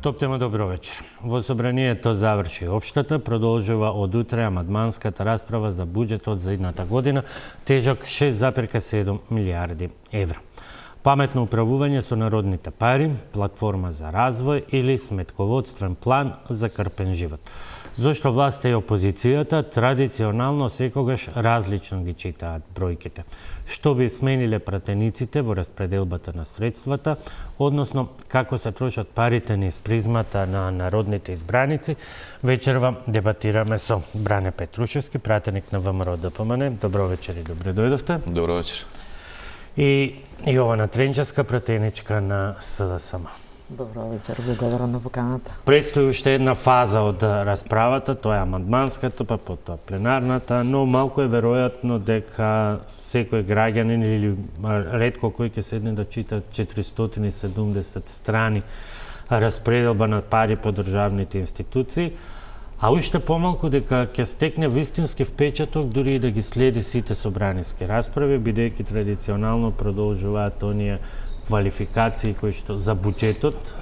Топтема, добро вечер. Во собранието заврши општата, продолжува од утре амандманската расправа за буџетот за идната година, тежок 6,7 милиарди евра. Паметно управување со народните пари, платформа за развој или сметководствен план за крпен живот. Зошто власта и опозицијата традиционално секогаш различно ги читаат бројките. Што би смениле пратениците во распределбата на средствата, односно како се трошат парите низ призмата на народните избраници, вечерва дебатираме со Бране Петрушевски, пратеник на ВМРО ДПМН. Добро вечер и добре дојдовте. Добро вечер. И Јована Тренчевска, пратеничка на СДСМ. Добро вечер, благодарам на поканата. Предстои уште една фаза од расправата, тоа е амандманската, па потоа пленарната, но малку е веројатно дека секој граѓанин или ретко кој ќе седне да чита 470 страни распределба на пари по државните институции, а уште помалку дека ќе стекне вистински впечаток дури и да ги следи сите собраниски расправи, бидејќи традиционално продолжуваат оние квалификации кои што за буџетот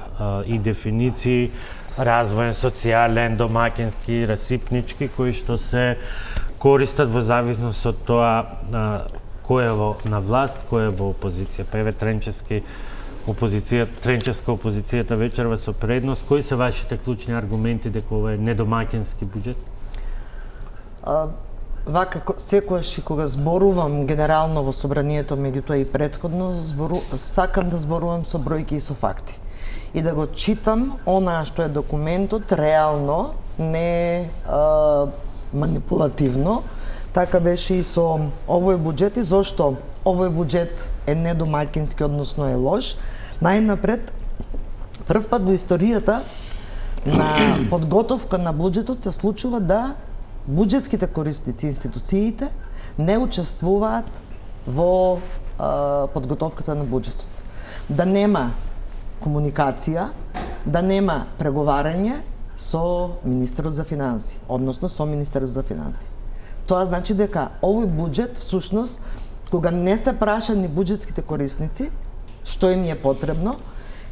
и дефиниции развоен, социјален, домакински, расипнички, кои што се користат во зависност од тоа кој е на власт, кој е во опозиција. Па еве Тренчевска опозицијата вечерва со предност. Кои се вашите клучни аргументи дека ова е недомакински буџет? Вака, секојаш и кога зборувам генерално во собранието, меѓутоа и претходно, сакам да зборувам со бројки и со факти. И да го читам онаа што е документот реално, не манипулативно. Така беше и со овој буџет. И зошто овој буџет е недомакински, односно е лош? Најнапред, прв пат во историјата на подготовка на буџетот се случува да буџетските корисници, институциите не учествуваат во подготовката на буџетот. Да нема комуникација, да нема преговарање со министерот за финансии, односно со Министерството за финансии. Тоа значи дека овој буџет всушност, кога не се прашани буџетските корисници што им е потребно,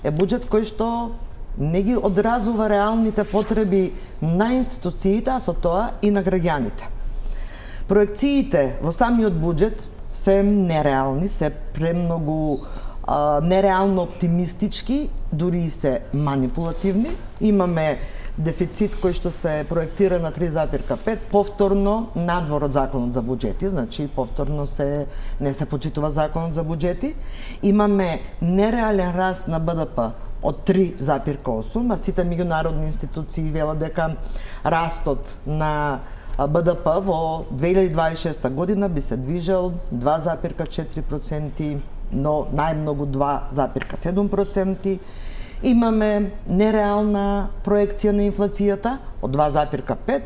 е буџет кој што не ги одразува реалните потреби на институциите, а со тоа и на граѓаните. Проекциите во самиот буџет се нереални, се премногу нереално оптимистички, дури и се манипулативни. Имаме дефицит кој што се проектира на 3,5, повторно надвор од законот за буџети, значи повторно не се почитува законот за буџети. Имаме нереален раст на БДП од 3,8, а сите меѓународни институции велат дека растот на БДП во 2026 година би се движел 2,4%, но најмногу 2,7%. Имаме нереална проекција на инфлацијата од 2,5%.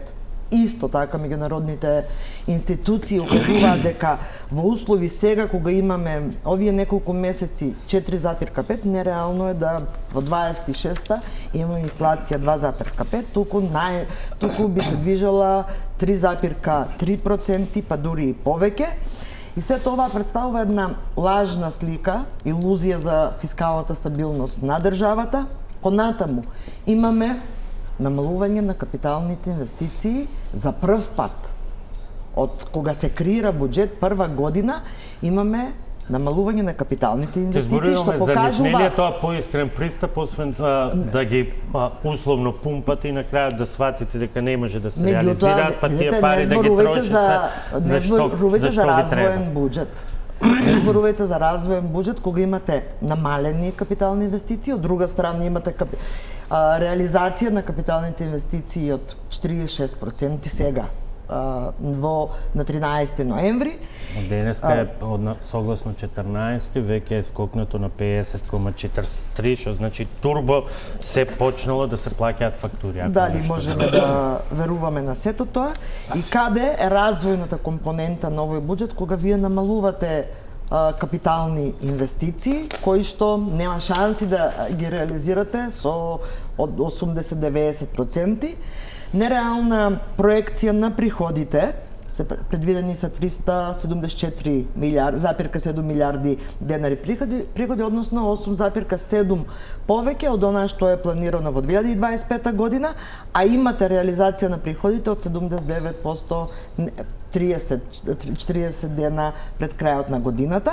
Исто така меѓународните институции укажуваат дека во услови сега кога имаме овие неколку месеци 4,5%, нереално е да во 26-та имаме инфлација 2,5%, туку би се движела 3,3%, па дури и повеќе. И се тоа представува една лажна слика, илузија за фискалната стабилност на државата. Понатаму имаме намалување на капиталните инвестиции за прв пат. Од кога се креира буџет прва година, имаме намалување на капиталните инвестиции, што покажува тоа поискрен пристап, освен да ги условно пумпате и на крајот да сватите дека не може да се реализираат, па тие пари да ги трошите. Не зборувате за развоен буџет. Не зборувате за развоен буџет кога имате намалени капитални инвестиции, од друга страна имате реализација на капиталните инвестиции од 46% сега на 13 ноември. Денеска е согласно 14 веќе е скокнато на 50,43, што значи турбо се почнало да се плаќаат фактури. Дали можеме да веруваме на сето тоа? И каде е развојната компонента на овој буџет кога вие намалувате капитални инвестиции, кои што нема шанси да ги реализирате со од 80-90%. Нереална проекција на приходите се предвидени са 374 1,7 милиарди денари приходи, односно 8,7 повеќе од она што е планирано во 2025 година, а имате реализација на приходите од 79%, 40 дена пред крајот на годината,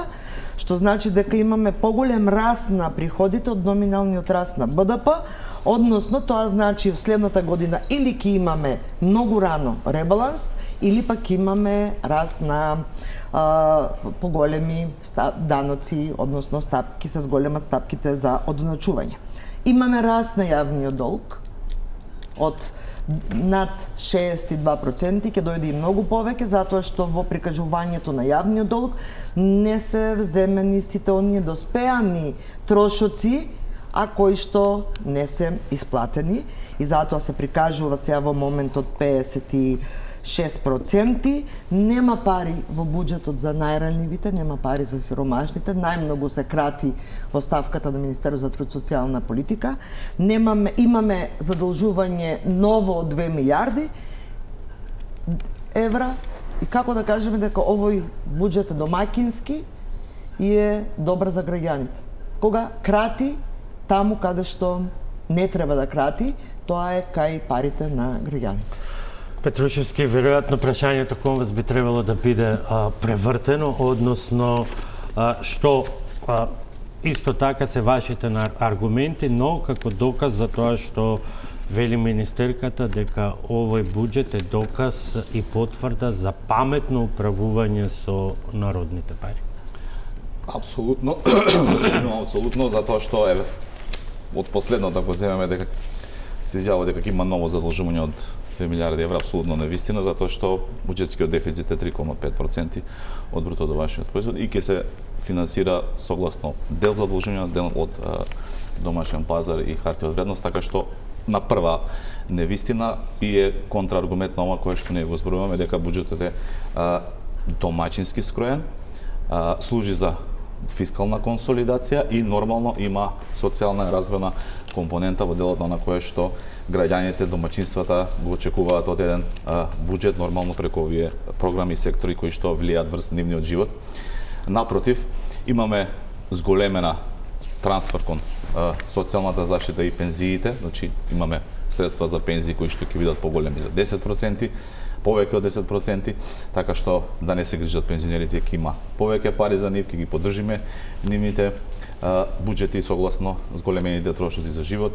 што значи дека имаме поголем раст на приходите од номиналниот раст на БДП, односно тоа значи в следната година или ќе имаме многу рано ребаланс, или пак имаме раст на поголеми даноци, односно стапки, се зголемат стапките за одначување. Имаме раст на јавниот долг од над 62%, ќе дојде и многу повеќе, затоа што во прикажувањето на јавниот долг не се земени сите оние доспеани трошоци, а кои што не се исплатени, и затоа се прикажува сега во моментот 56%. Нема пари во буџетот за најранливите, нема пари за сиромашните, најмногу се крати во ставката на Министерството за труд социјална политика. Имаме задолжување ново од 2 милиарди евра, и како да кажеме дека овој буџет е домаќински и е добар за граѓаните. Кога крати таму каде што не треба да крати, тоа е кај парите на граѓаните. Петрушевски, веројатно прашањето кон вас би требало да биде превртено, односно што исто така се вашите аргументи, но како доказ за тоа што вели министерката дека овој буџет е доказ и потврда за паметно управување со народните пари. Апсолутно, апсолутно, затоа што од последното, ако земеме дека се изјавува дека има ново задолжување од 2 милиарди евра, апсолутно невистина, затоа што буџетскиот дефицит е 3,5% од бруто домашниот производ и ќе се финансира согласно дел задолжување, дел од домашен пазар и хартија од вредност, така што на прва невистина и е контрааргумент на ова кое што ние го зборуваме дека буџетот е домаќински скроен, служи за фискална консолидација и нормално има социјална и развојна компонента во делот на кое што граѓаните, домаќинствата го очекуваат од еден буџет нормално преку овие програми и сектори кои што влијаат врз нивниот живот. Напротив, имаме зголемена трансфер кон социјалната заштита и пензиите, значи имаме средства за пензии кои што ќе бидат поголеми за 10%, повеќе од 10%, така што да не се грижат пензионерите, ќе има повеќе пари за нив, ќе ги поддржиме нивните буџети согласно зголемените трошоци за живот.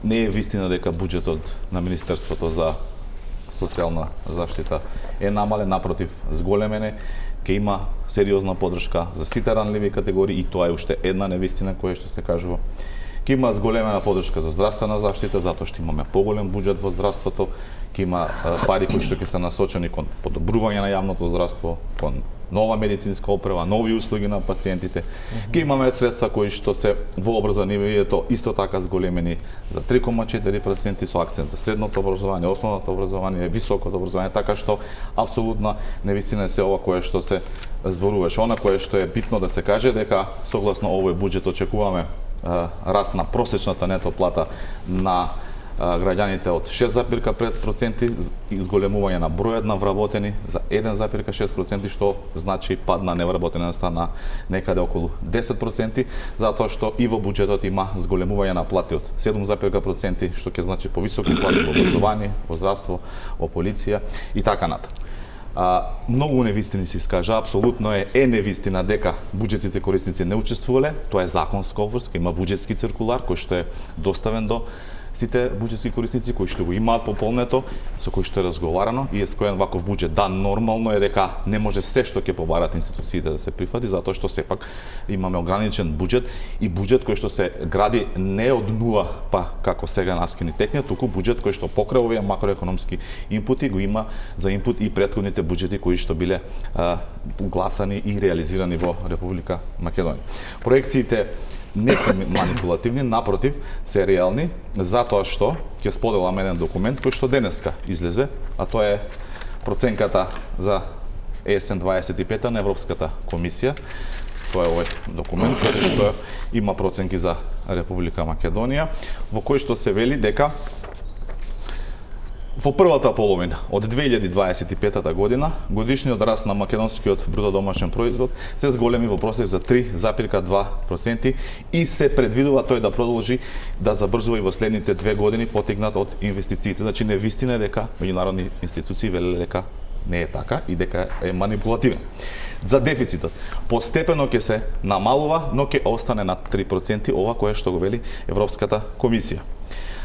Не е вистина дека буџетот на Министерството за социјална заштита е намален, напротив, зголемене, ќе има сериозна поддршка за сите ранливи категории и тоа е уште една невистина која што се кажува. Ќе има зголемена поддршка за здравствена заштита, затоа што имаме поголем буџет во здравството, ќе има пари кои што ќе се насочени кон подобрување на јавното здравство, кон нова медицинска опрема, нови услуги на пациентите. Ќе имаме средства кои што се во образованието исто така зголемени за 3,4% со акцент за средното образование, основното образование, високото образование, така што апсолутно невистина е се ова кое што се зборуваше. Она кое што е битно да се каже дека согласно овој буџет очекуваме раст на просечната нето плата на граѓаните од 6,5% и зголемување на бројот на вработени за 1,6%, што значи пад на невработеността на некаде околу 10%, затоа што и во буџетот има зголемување на плати од 7,5%, што ќе значи повисоки плати во образование, во здравство, во полиција и така натаму. Многу невистини се искажа, апсолутно е невистина дека буџетските корисници не учествувале, тоа е законска обврска, има буџетски циркулар кој што е доставен до сите буџетски корисници кои што го имаат пополнето, со кои што е разговарано и е скроен ваков буџет. Да, нормално е дека не може се што ќе побарат институциите да се прифати, затоа што сепак имаме ограничен буџет и буџет кој што се гради не од нула, па како сега наскини текне, туку буџет кој што покрај овие макроекономски инпути го има за инпут и претходните буџети кои што биле гласани и реализирани во Република Македонија. Проекциите не се манипулативни, напротив, се реални, затоа што ќе споделам еден документ кој што денеска излезе, а тоа е проценката за есен 25 на Европската комисија. Тоа е овој документ кој што има проценки за Република Македонија, во кој што се вели дека Во првата половина од 2025 година годишниот раст на македонскиот бруто домашен производ се зголеми во просек за 3,2% и се предвидува тој да продолжи да забрзува и во следните 2 години потигнат од инвестициите. Значи невистина е дека меѓународни институции велеле дека не е така и дека е манипулативен. За дефицитот постепено ќе се намалува, но ќе остане над 3%, ова кое што го вели Европската комисија.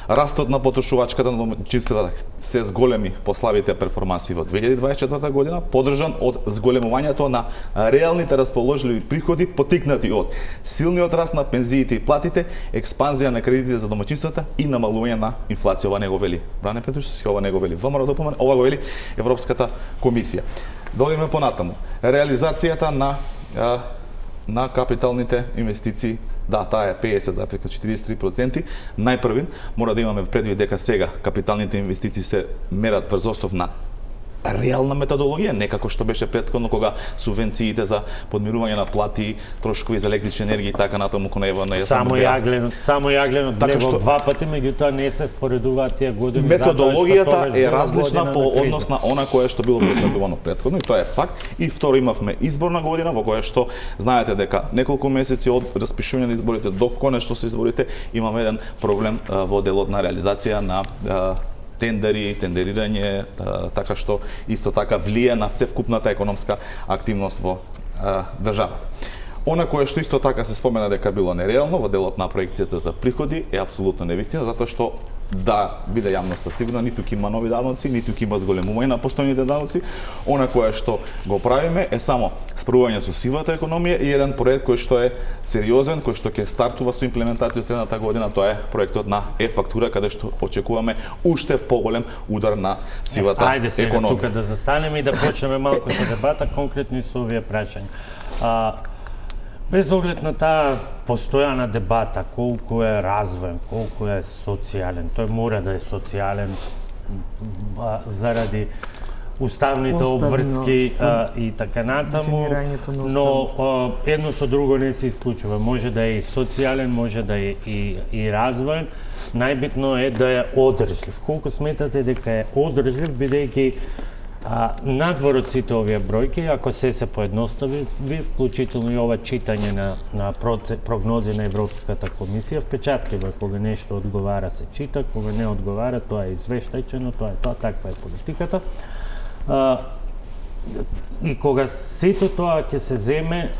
Растот на потрошувачката на домаќинствата се зголеми по слабите перформанси во 2024 година, подржан од зголемувањето на реалните расположливи приходи потикнати од силниот раст на пензиите и платите, експанзија на кредитите за домаќинствата и намалување на инфлација. Ова не го вели Бране Петрушевски, ова не го вели ВМРО ДПМН, ова го вели Европската комисија. Дојдеме понатаму. Реализацијата на капиталните инвестиции, да, таа е 50,43%. Најпрвин мора да имаме предвид дека сега капиталните инвестиции се мерат врз основ на реална методологија, не како што беше претходно кога субвенциите за подмирување на плати, трошкови за електрична енергија и така натаму кон ево на само јагленот така влегол што 2 пати, меѓутоа не се споредуваат тие години. Методологијата е различна по однос на она кое што било пресметувано претходно и тоа е факт. И второ, имавме изборна година во која што знаете дека неколку месеци од распишување на изборите до конечно со изборите имаме еден проблем во делот на реализација на тендери, тендерирање, така што исто така влие на севкупната економска активност во државата. Она кое што исто така се спомена дека било нереално во делот на проекцијата за приходи е апсолутно невистина, затоа што да биде јавноста сигурна, ниту ќе има нови даноци, ниту ќе има зголемување на постојните даноци. Она кое што го правиме е само справување со сивата економија и еден проект кој што е сериозен, кој што ќе стартува со имплементација следната година, тоа е проектот на е-фактура, каде што очекуваме уште поголем удар на сивата економија. Ајде сега тука да застанеме и да почнеме малку со дебата конкретно и со овие прашања. Без оглед на таа постојана дебата, колку е развоен, колку е социјален, тој мора да е социјален заради уставните обврски и така натаму, но едно со друго не се исклучува. Може да е и социјален, може да е и развоен, најбитно е да е одржлив. Колку сметате дека е одржлив, бидејќи надвор од сите овие бројки, ако се поедностави, вклучително и ова читање на прогнози на Европската комисија, впечатливо е кога нешто одговара се чита, кога не одговара тоа е извештајчено, тоа е тоа, таква е политиката. И кога сето тоа ќе се земе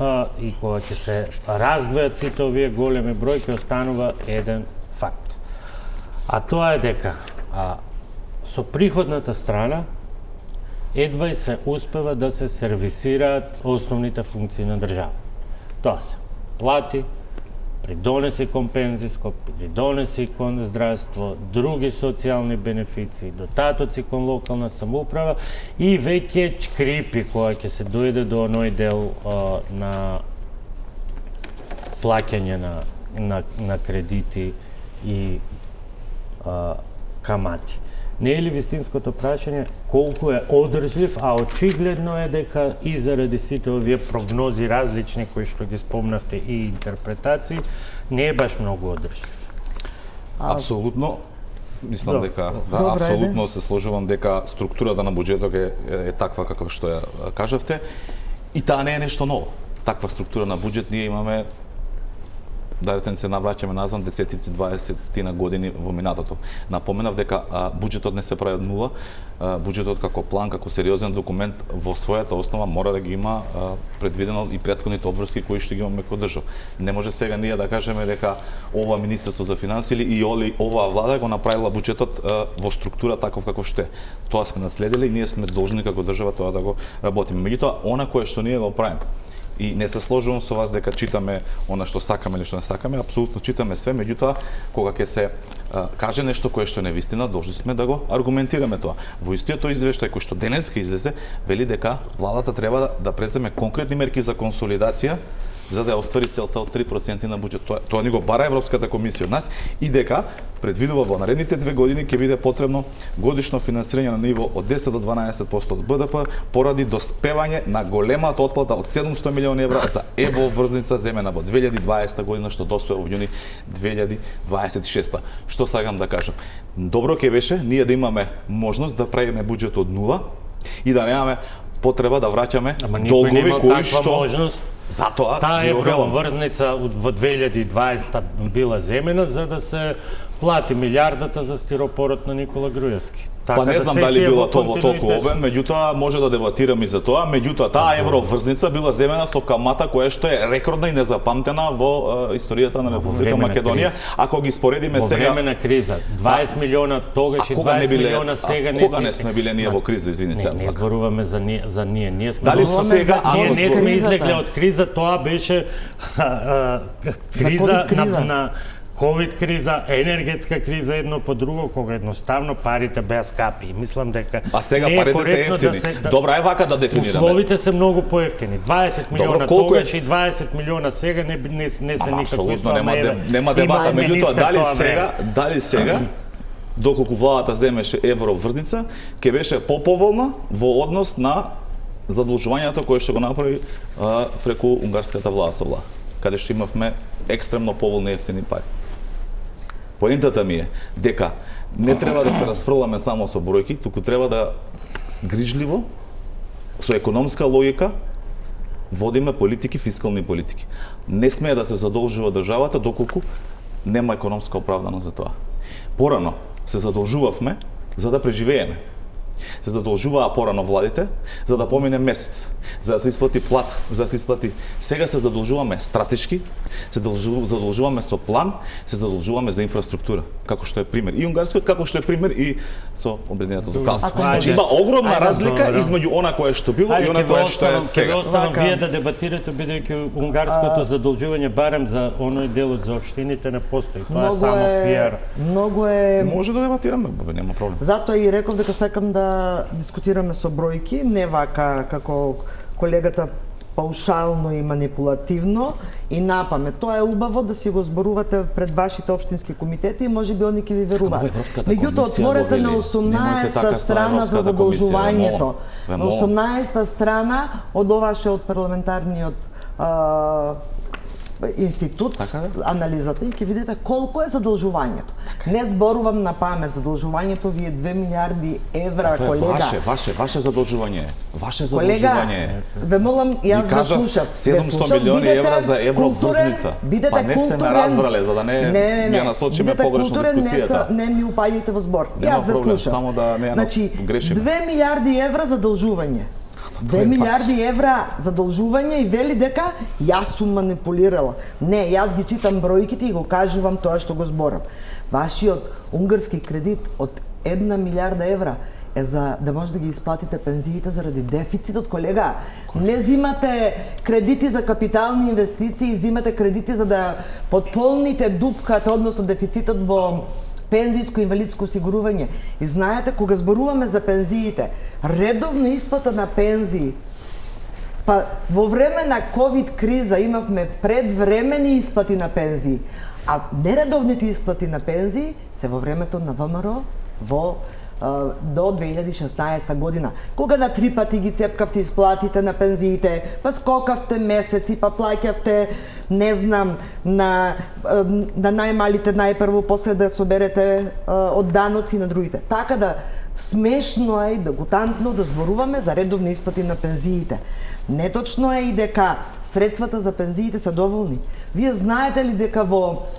и кога ќе се раздвојат сите овие големи бројки, останува еден факт. А тоа е дека со приходната страна едва и се успева да се сервисираат основните функции на држава. Тоа се плати, придонеси кон пензиско, придонеси кон здравство, други социјални бенефиции, дотатоци кон локална самоуправа и веќе чкрипи која ќе се дојде до оној дел на плаќање на кредити и камати. Не е ли вистинското прашање колку е одржлив, а очигледно е дека и заради сите овие прогнози различни кои што ги спомнавте и интерпретации, не е баш многу одржлив. Апсолутно. Мислам дека апсолутно се сложувам дека структурата на буџетот е таква каква што ја кажавте и таа не е нешто ново. Таква структура на буџет ние имаме, да речем се навраќаме назад 10-20 на години во минатото. Напоменав дека буџетот не се прави од нула, буџетот како план, како сериозен документ во својата основа мора да ги има предвидено и претходните одврски кои што ги имаме како држава. Не може сега ние да кажеме дека ова Министерство за финансии или оваа влада го направила буџетот во структура таков како што е. Тоа сме наследили и ние сме должни како држава тоа да го работиме. Меѓутоа, она кое што ние го правиме, и не се сложувам со вас дека читаме она што сакаме или што не сакаме, апсолутно читаме све, меѓутоа кога ќе се каже нешто кое што не вистина, должни сме да го аргументираме тоа. Во истиот тој извештај кој што денеска излезе, вели дека владата треба да преземе конкретни мерки за консолидација за да ја оствари целта од 3% на буџет. Тоа ни го бара Европската комисија од нас и дека предвидува во наредните 2 години ќе биде потребно годишно финансирање на ниво од 10 до 12% од БДП поради доспевање на големата отплата од 700 милиони евра за еврообврзница земена во 2020 година што доспева во јуни 2026. Што сакам да кажам? Добро ќе беше ние да имаме можност да правиме буџет од нула и да немаме потреба да враќаме долгови кои што можност. Затоа таа евроврзница во 2020 била земена за да се плати милиардата за стиропорот на Никола Груевски. Па не знам дали било тоа толку обем, меѓутоа може да дебатираме и за тоа, меѓутоа таа евроврзница била земена со камата која што е рекордна и незапамтена во историјата на Република Македонија. Ако ги споредиме сега во време на криза, 20 милиона тогаш и 20 милиона сега не. Кога не сме биле ние во криза, извини се. Не зборуваме за ние. Ние сме дали сега ние не сме излегле од криза, тоа беше криза на ковид криза, енергетска криза едно по друго, кога едноставно парите беа скапи. Мислам дека а сега парите се ефтини. Добра е вака да дефинираме. Условите се многу поевтини. 20 милиона тогаш и 20 милиона сега не се никако. Апсолутно нема дебата, меѓутоа дали сега доколку владата земеше евроврзница, ќе беше поповолна во однос на задолжувањето кое што го направи преку унгарската влада со влада, каде што имавме екстремно поволни ефтини пари. Поентата ми е дека не треба да се расфрламе само со бројки, туку треба да згрижливо, со економска логика, водиме политики, фискални политики. Не смее да се задолжува државата доколку нема економска оправданост за тоа. Порано се задолжувавме за да преживееме. Се задолжуваа порано владите за да помине месец, за да се исплати плат, за да се исплати. Сега се задолжуваме стратешки, се задолжуваме со план, се задолжуваме за инфраструктура, како што е пример и унгарскиот, како што е пример и со Обединетото кралство. Значи има огромна разлика измеѓу она кое што било и она кое што е сега. Ќе оставам вие да дебатирате, бидејќи унгарското задолжување барем за оној делот за општините не постои. Тоа е само пиар. Многу е. Може да дебатираме, нема проблем. Затоа и реков дека сакам да дискутираме со бројки, не вака како колегата паушално и манипулативно и напамет. Тоа е убаво да си го зборувате пред вашите општински комитети и можеби они ќе ви веруваат. Меѓутоа отворете на 18-та страна за задолжувањето. На 18-та страна од овашиот парламентарниот институт, анализата и ќе видите колку е задолжувањето. Не зборувам на памет, задолжувањето ви е 2 милиарди евра, колега. Ваше задолжување. Ваше задолжување. Ве молам, јас ве слушав. 700 милиони евра за евроврзница. Па не сте ме разбрале, за да не ја насочиме погрешно дискусијата. Не ми упаѓате во збор. Јас ве слушав. Само да не ја грешиме. 2 милиарди евра задолжување. 2 милиарди евра задолжување и вели дека јас сум манипулирала. Не, јас ги читам бројките и го кажувам тоа што го зборам. Вашиот унгарски кредит од 1 милиарда евра е за да може да ги исплатите пензиите заради дефицитот, колега. Не зимате кредити за капитални инвестиции, зимате кредити за да потполните дупката, односно дефицитот во пензијско инвалидско осигурување. И знаете, кога зборуваме за пензиите, редовна исплата на пензии, па во време на ковид криза имавме предвремени исплати на пензии, а нередовните исплати на пензии се во времето на ВМРО до 2016 година. Кога на 3 пати ги цепкавте исплатите на пензиите, па скокавте месеци, па плаќавте, не знам, на најмалите најпрво, после да соберете од даноци на другите. Така да смешно е и дегутантно да зборуваме за редовни исплати на пензиите. Неточно е и дека средствата за пензиите се доволни. Вие знаете ли дека во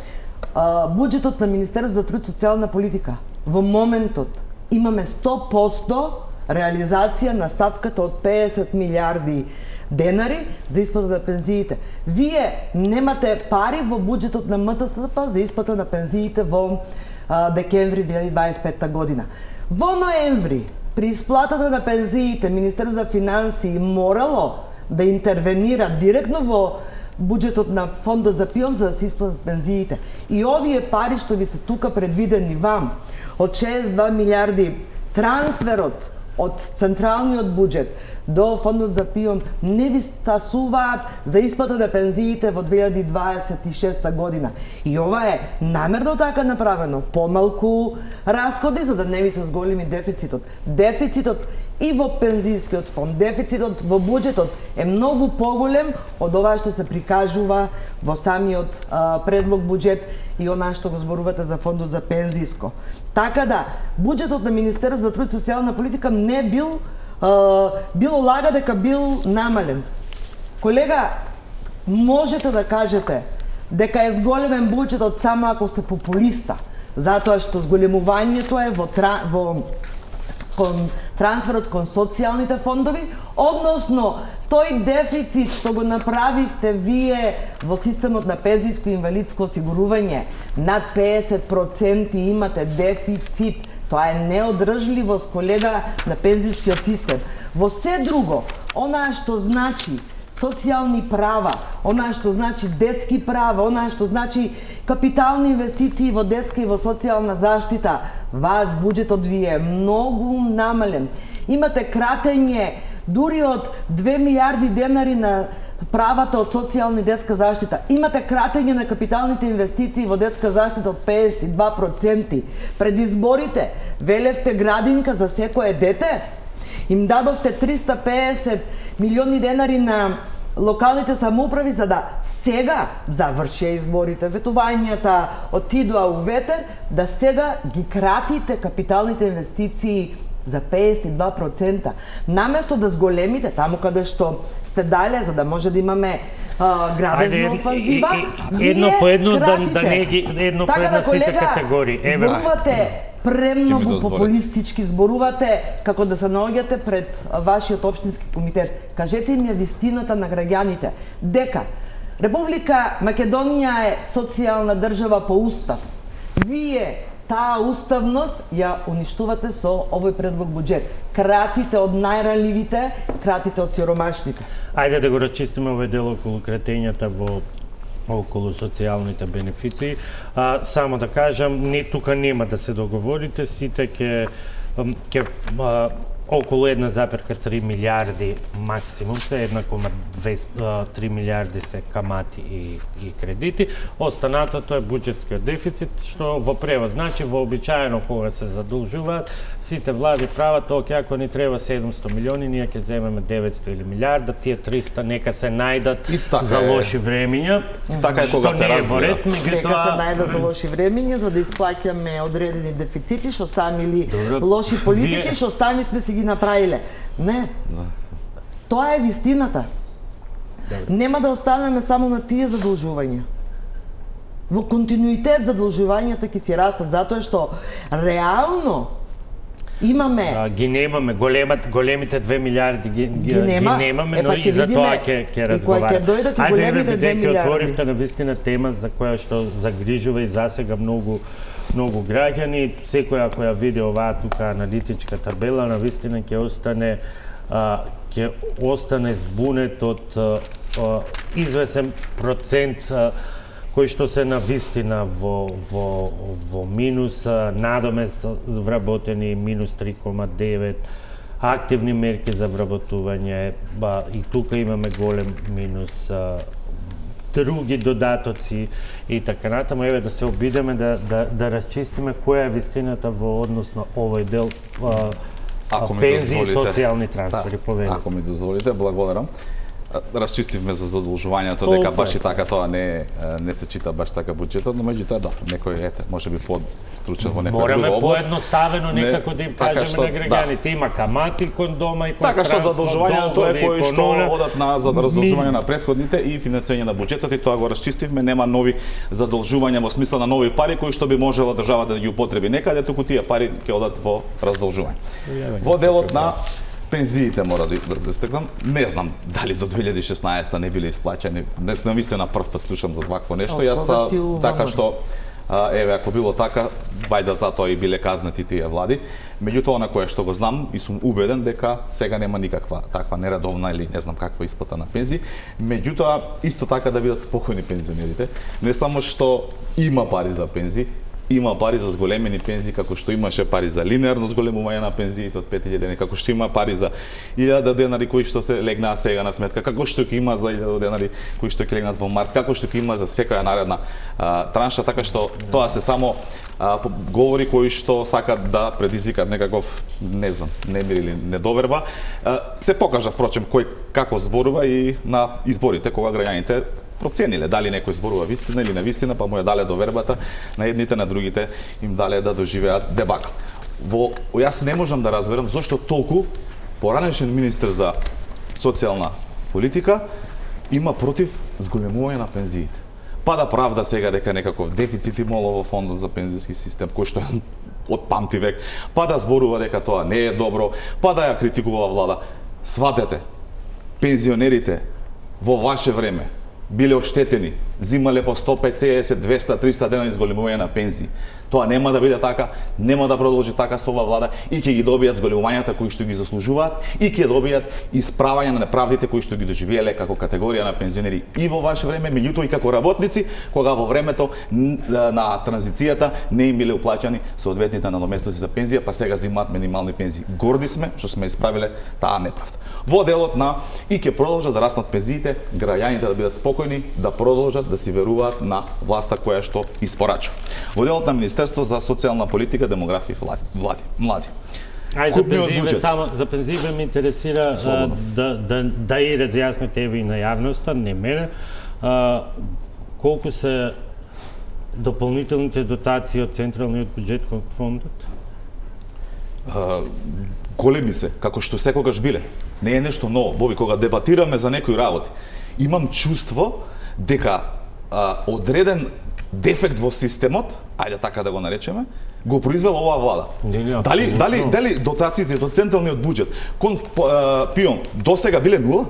буџетот на Министерството за труд и социјална политика во моментот имаме 100% реализација на ставката од 50 милиарди денари за исплата на пензиите. Вие немате пари во буџетот на МТСП за исплата на пензиите во декември 2025 година. Во ноември, при исплатата на пензиите, Министерството за финансии морало да интервенира директно во буџетот на фондот за ПИОМ за да се исплатат пензиите. И овие пари што ви се тука предвидени вам, од 62 милиарди трансферот од централниот буџет до фондот за ПИОМ не ви стасуваат за исплата на пензиите во 2026 година. И ова е намерно така направено, помалку расходи за да не ви се зголеми дефицитот. Дефицитот и во пензијскиот фонд, дефицитот во буџетот е многу поголем од ова што се прикажува во самиот предлог буџет и она што го зборувате за фондот за пензиско. Така да, буџетот на Министерството за труд и социјална политика не бил било лага дека бил намален. Колега, можете да кажете дека е зголемен буџетот само ако сте популиста, затоа што зголемувањето е во трансферот кон социјалните фондови, односно тој дефицит што го направивте вие во системот на пензијско и инвалидско осигурување, над 50% имате дефицит. Тоа е неодржливост, колега, на пензијскиот систем. Во се друго, онаа што значи социјални права, онаа што значи детски права, онаа што значи капитални инвестиции во детска и во социјална заштита, вас буџетот ви е многу намален. Имате кратење дури од 2 милиарди денари на правата од социјална и детска заштита. Имате кратење на капиталните инвестиции во детска заштита од 52%. Пред изборите велевте градинка за секое дете, им дадовте 350 милиони денари на локалните самоуправи за да сега завршија изборите, ветувањата отидоа у ветер, да сега ги кратите капиталните инвестиции за 52%. Наместо да зголемите таму каде што сте дале, за да може да имаме градежна офанзива, едно по едно да не ги едно по една сите категории. Зборувате премногу популистички, зборувате како да се наоѓате пред вашиот општински комитет. Кажете им ја вистината на граѓаните дека Република Македонија е социјална држава по устав. Вие таа уставност ја уништувате со овој предлог буџет. Кратите од најранливите, кратите од сиромашните. Ајде да го рачистиме овој дел околу кратењата околу социјалните бенефиции. Само да кажам, тука нема да се договорите, сите ќе околу 1,3 милиарди максимум се 1,3 милиарди се камати и кредити. Останатото е буџетскиот дефицит, што во превод значи вообичаено кога се задолжуваат сите влади прават, ако ни треба 700 милиони, ние ќе земеме 900 или милиарда, тие 300 нека се најдат за лоши времиња. Така е кога се разбира. Нека се најдат за лоши времиња за да исплаќаме одредени дефицити што сами или лоши политики што сами сме си ги направиле. Не. Тоа е вистината. Нема да останеме само на тие задолжувања. Во континуитет задолжувањата ќе си растат, затоа што реално имаме ги немаме големите 2 милиарди ги немаме, но и за тоа ќе разговараме. Ајде бидејќи отворивте на вистина тема за која што загрижува и засега многу граѓани, секоја која види оваа тука аналитичка табела, на вистина ќе остане збунет од извесен процент кои што се на вистина во минус, надомест вработени минус 3,9, активни мерки за вработување, и тука имаме голем минус, други додатоци и така натаму. Еве да се обидеме да расчистиме која е вистината во однос на овој дел пензии и социјални трансфери. Ако ми дозволите, благодарам. Расчистивме за задолжувањето дека баш и така тоа не се чита баш така буџетот, но меѓутоа да, некој можеби подстручен во некоја друга област. Мораме поедноставено некако да им кажеме на граѓаните, има камати кон дома и кон така што задолжувањето е кои што одат на задолжување на претходните и финансирање на буџетот, и тоа го расчистивме, нема нови задолжувања во смисла на нови пари кои што би можела државата да ги употреби некаде, туку тие пари ќе одат во раздолжување. Во делот на пензиите мора да истакнам. Не знам дали до 2016 не биле исплаќани. Навистина прв пат слушам за вакво нешто. Јас така што еве ако било така, вајда затоа и биле казнати тие влади. Меѓутоа на кое што го знам и сум убеден дека сега нема никаква таква нередовна или не знам каква исплата на пензии. Меѓутоа исто така да бидат спокојни пензионерите. Не само што има пари за пензии, има пари за зголемени пензии, како што имаше пари за линеарно зголемување на пензиите од 5000 денари, како што има пари за 1000 денари кои што се легнаа сега на сметка, како што ќе има за 1000 денари кои што ќе легнат во март, како што ќе има за секоја наредна транша, така што тоа се само говори кои што сакат да предизвикат некаков, не знам, немир или недоверба. Се покажа впрочем кој како зборува и на изборите кога граѓаните процениле дали некој зборува вистина или невистина, па му ја дале довербата, на едните на другите им дале да доживеат дебакл. Јас не можам да разберам зошто толку поранешен министер за социјална политика има против зголемување на пензиите. Па да правда сега дека некаков дефицит имало во фондот за пензиски систем, кој што е од памти век, па да зборува дека тоа не е добро, па да ја критикува влада. Сватете, пензионерите во ваше време биле оштетени, зимале по 150, 200, 300 дена изголемување на пензии. Тоа нема да биде така, нема да продолжи така со ова влада и ќе ги добијат зголемувањата кои што ги заслужуваат и ќе добијат исправање на неправдите кои што ги доживееле како категорија на пензионери и во ваше време, меѓутоа и како работници, кога во времето на транзицијата не им биле уплаќани соодветните надоместоци за пензија, па сега зимаат минимални пензии. Горди сме што сме исправиле таа неправда. Во делот на и ќе продолжат да растат пензиите, граѓаните да бидат спокојни, да продолжат да си веруваат на власта која што испорачува. Во делот на Министерство за социјална политика, демографија и млади. Ајде за пензиите ме интересира да и разјасните и на јавноста, не мене, колку се дополнителните дотации од централниот буџет кон фондот? Големи се, како што секогаш биле. Не е нешто ново. Боби, кога дебатираме за некои работи, имам чувство дека одреден дефект во системот, ајде така да го наречеме, го произвела оваа влада. Дали дотациите од централниот буџет кон ПИОМ досега биле нула?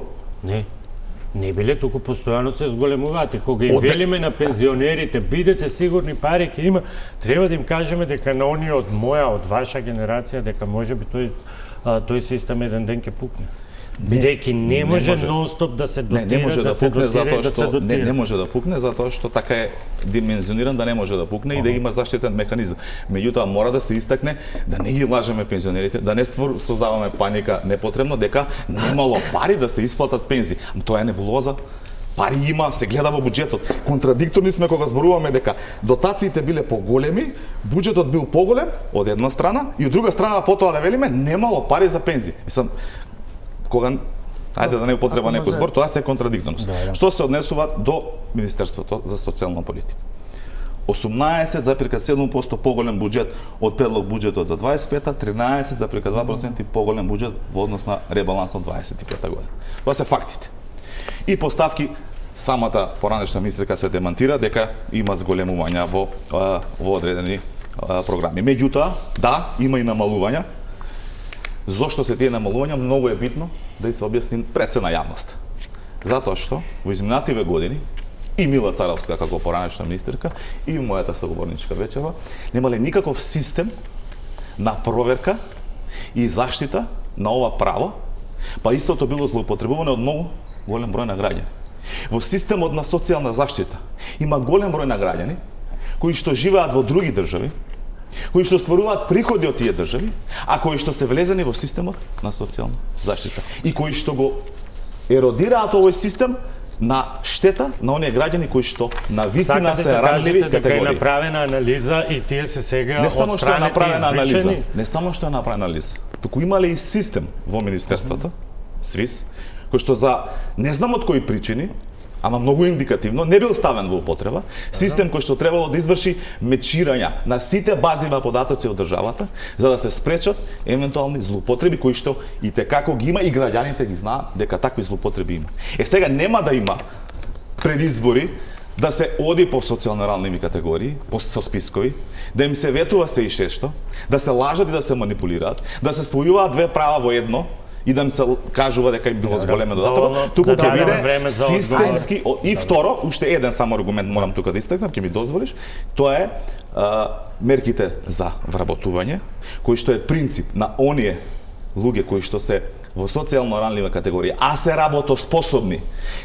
Не биле, туку постојано се зголемуваат. Кога им велиме на пензионерите, бидете сигурни, пари ќе има, треба да им кажеме дека на оние од моја, од ваша генерација, дека можеби тој систем еден ден ќе пукне. Бидејќи не може нон-стоп да се дотира, не може да пукне затоа што не може да пукне затоа што така е димензиониран да не може да пукне и да има заштитен механизам. Меѓутоа мора да се истакне да не ги лажеме пензионерите, да не создаваме паника непотребно дека немало пари да се исплатат пензии. Тоа е небулоза. Пари има, се гледа во буџетот. Контрадикторни сме кога зборуваме дека дотациите биле поголеми, буџетот бил поголем од една страна и од друга страна потоа да велиме немало пари за пензии. Мислам, кога ајде да не употреба некој збор, тоа се контрадикторност. Што се однесува до Министерството за социјална политика? 18,7% поголем буџет од предлог буџетот за 25-та, 13,2% поголем буџет во однос на ребалансот 25-та година. Тоа се фактите. И поставки самата поранешна министерка се демантира дека има зголемувања во одредени програми. Меѓутоа, да, има и намалувања. Зошто се тие намалувања, многу е битно да се објасни пред се на јавност. Затоа што во изминативе години и Мила Царовска како поранешна министерка и мојата соговорничка Вечева немале никаков систем на проверка и заштита на ова право, па истото било злоупотребувано од многу голем број на граѓани. Во системот на социјална заштита има голем број на граѓани кои што живеат во други држави, кои што стваруваат приходи од тие држави, а кои што се влезени во системот на социјална заштита и кои што го еродираат овој систем на штета на оние граѓани кои што на вистина се ранливи категории. Дека е направена анализа и тие се сега од страните избришени. Не само што е направена анализа, туку имале и систем во Министерството, СВИС, кој што за не знам од кои причини, ама многу индикативно, не бил ставен во употреба, систем кој што требало да изврши мечирања на сите бази на податоци од државата, за да се спречат евентуални злоупотреби кои што и те како ги има и граѓаните ги знаат дека такви злоупотреби има. Сега нема да има пред избори да се оди по социјално-ралними категории, со спискови, да им се ветува се и шесто, да се лажат и да се манипулираат, да се спојуваат две права во едно, и да им се кажува дека им било зголемен додаток, туку ќе биде системски. И второ, уште еден само аргумент морам тука да истакнам, ќе ми дозволиш, тоа е мерките за вработување, кој што е принцип на оние луѓе кои што се во социјално ранлива категорија, а се работоспособни,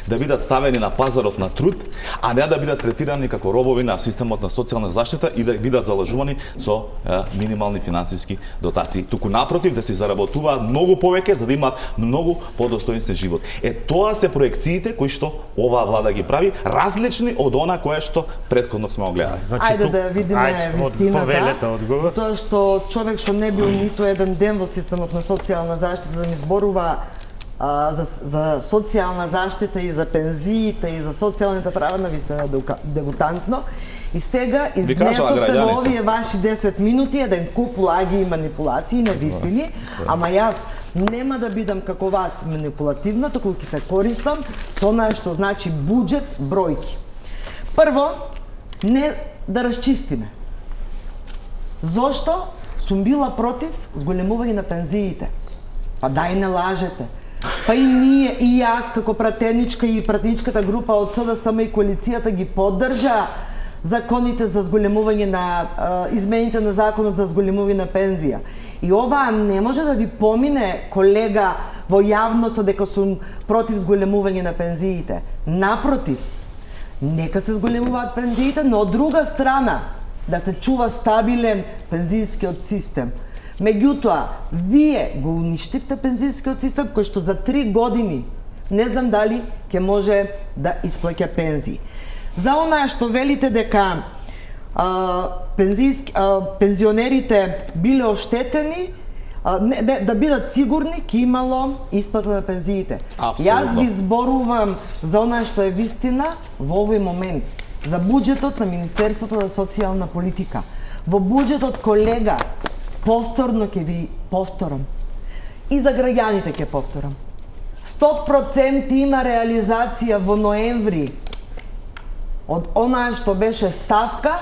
да бидат ставени на пазарот на труд, а не да бидат третирани како робови на системот на социјална заштита и да бидат залажувани со минимални финансиски дотации. Туку напротив, да се заработуваат многу повеќе за да имаат многу подостоинствен живот. Тоа се проекциите кои што оваа влада ги прави, различни од она кое што претходно сме огледали. Ајде да видиме вистината, затоа што човек што не бил ниту еден ден во системот на социјална заштита да ни зборува за социјална заштита и за пензиите и за социјалните права, навистина дегутантно. И сега изнесовте во овие ваши 10 минути еден куп лаги и манипулации, невистини, ама јас нема да бидам како вас манипулативна, току ќе се користам со онаа што значи буџет, бројки. Прво, не да расчистиме. Зошто сум била против зголемување на пензиите? Па дај не лажете. Па и ние, и јас како пратеничка и пратеничката група од СДСМ и коалицијата ги поддржа законите за зголемување на измените на законот за зголемување на пензија. И ова не може да ви помине, колега, во јавност дека сум против зголемување на пензиите. Напротив, нека се зголемуваат пензиите, но од друга страна да се чува стабилен пензијскиот систем. Меѓутоа, вие го уништивте пензијскиот систем кој што за 3 години не знам дали ќе може да исплаќа пензии. За онаа што велите дека пензионерите биле оштетени, да бидат сигурни ќе имало исплата на пензиите. Јас ви зборувам за онаа што е вистина во овој момент, за буџетот на Министерството за социјална политика. Во буџетот, колега, повторно ќе ви повторам. И за граѓаните ќе повторам. 100% има реализација во ноември од онаа што беше ставка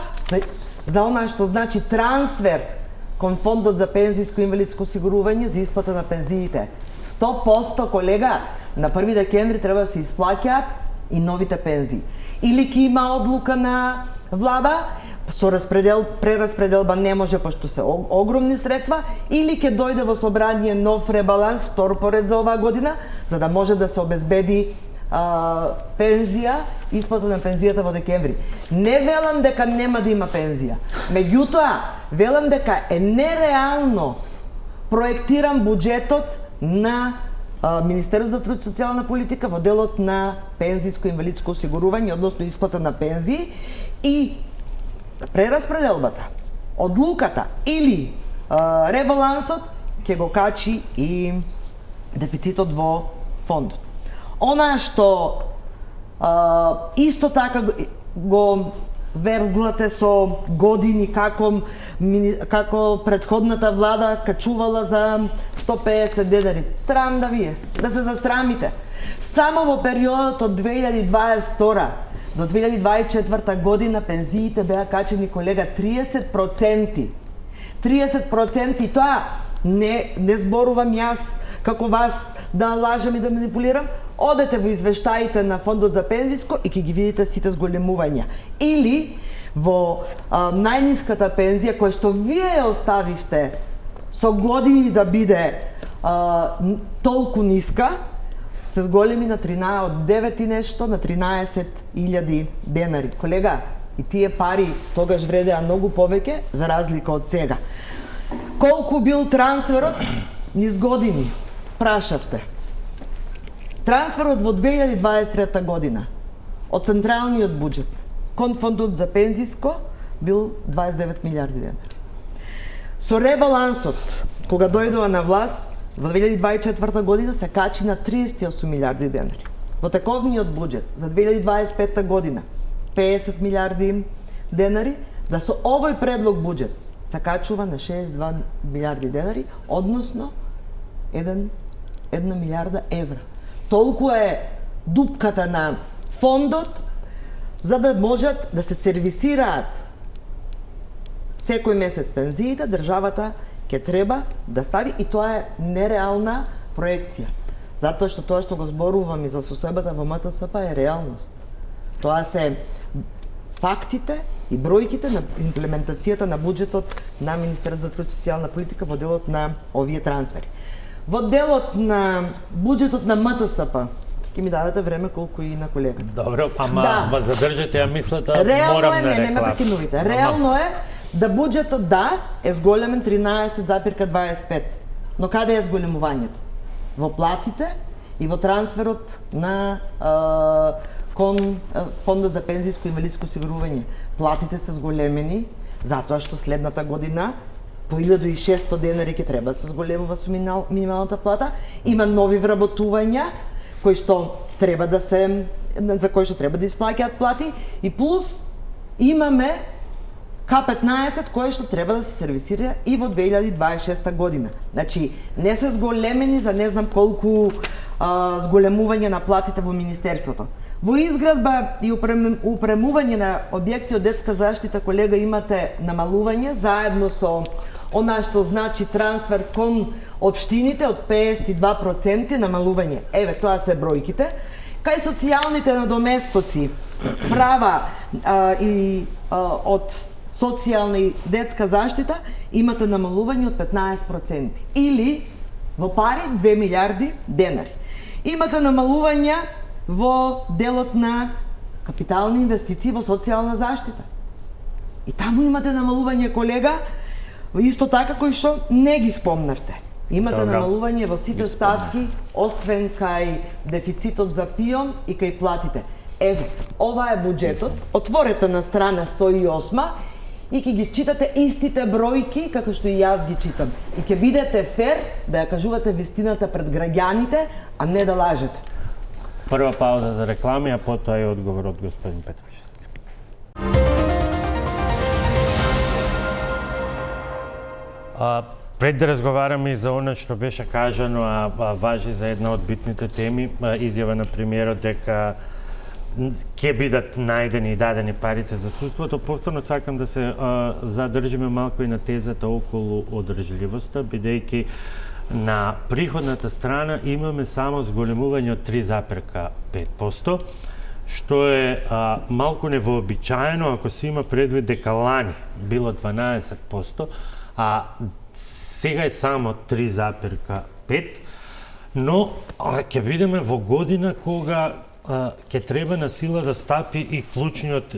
за онаа што значи трансфер кон фондот за пензијско и инвалидско осигурување за исплата на пензиите. 100%, колега, на 1 декември треба да се исплаќаат и новите пензии. Или ќе има одлука на влада, со прераспределба не може, пошто се огромни средства, или ќе дојде во собрание нов ребаланс, втор поред за оваа година, за да може да се обезбеди пензија, исплата на пензијата во декември. Не велам дека нема да има пензија. Меѓутоа, велам дека е нереално проектиран буџетот на Министерството за труд и социјална политика во делот на пензијско и инвалидско осигурување, односно исплата на пензии и прераспределбата, одлуката или ребалансот ќе го качи и дефицитот во фондот. Она што исто така го верглате со години како претходната влада качувала за 150 денари. Срам да вие, да се застрамите. Само во периодот од 2022 до 2024 година пензиите беа качени, колега, 30%. 30%, и тоа не зборувам јас како вас да лажам и да манипулирам. Одете во извештаите на фондот за пензиско и ќе ги видите сите зголемувања. Или во најниската пензија која што вие ја оставивте со години да биде толку ниска, се зголеми на 9 и нешто на 13.000 денари. Колега, и тие пари тогаш вредеа многу повеќе за разлика од сега. Колку бил трансферот низ години? Прашавте. Трансферот во 2023 година од централниот буџет кон фондот за пензиско бил 29 милиарди денари. Со ребалансот, кога дојдува на власт, во 2024 година се качи на 38 милиарди денари. Во тековниот буџет за 2025 година 50 милиарди денари, да со овој предлог буџет се качува на 62 милиарди денари, односно 1 милиарда евра. Толку е дупката на фондот за да можат да се сервисираат секој месец пензиите, државата ќе треба да стави, и тоа е нереална проекција. Затоа што тоа што го зборувам и за состојбата во МТСП е реалност. Тоа се фактите и бројките на имплементацијата на буџетот на Министерството за труд и социјална политика во делот на овие трансфери. Во делот на буџетот на МТСП, ќе ми дадете време колку и на колегата. Добро, ама Да. ма задржете ја мислата, Реално морам е, на не ме реклама. прекинувате. Реално е да буџетот е зголемен 13,25. Но каде е зголемувањето? Во платите и во трансферот на кон Фондот за пензиско и инвалидско осигурување. Платите се зголемени затоа што следната година по 1600 денари ќе треба да се зголемува со минималната плата. Има нови вработувања кои што треба да се за кои што треба да исплаќаат плати и плюс имаме К15 кое што треба да се сервисира и во 2026 година. Значи не се зголемени за не знам колку зголемување на платите во министерството. Во изградба и упремување на објекти од детска заштита, колега, имате намалување заедно со она што значи трансфер кон општините од 52% намалување. Еве, тоа се бројките. Кај социјалните надоместоци, права од социјална и детска заштита, имате намалување од 15%. Или, во пари, 2 милиарди денари. Имате намалување во делот на капитални инвестиции во социјална заштита. И таму имате намалување, колега, исто така кои што не ги спомнавте. Имате намалување во сите ставки, освен кај дефицитот за ПИОН и кај платите. Еве, ова е буџетот. Отворете на страна 108 и ќе ги читате истите бројки како што и јас ги читам. И ќе бидете фер да ја кажувате вистината пред граѓаните, а не да лажете. Прва пауза за реклами, а потоа и одговор од господин Петрушевски. Пред да разговараме и за она што беше кажано, а важи за една од битните теми, изјава на премиерот дека ќе бидат најдени и дадени парите за судството, повторно сакам да се задржиме малку и на тезата околу одржливоста, бидејќи на приходната страна имаме само зголемување од 3,5%, што е малку невообичаено ако се има предвид дека лани било 12%, а сега е само 3,5%, но ќе бидеме во година кога ќе треба на сила да стапи и клучниот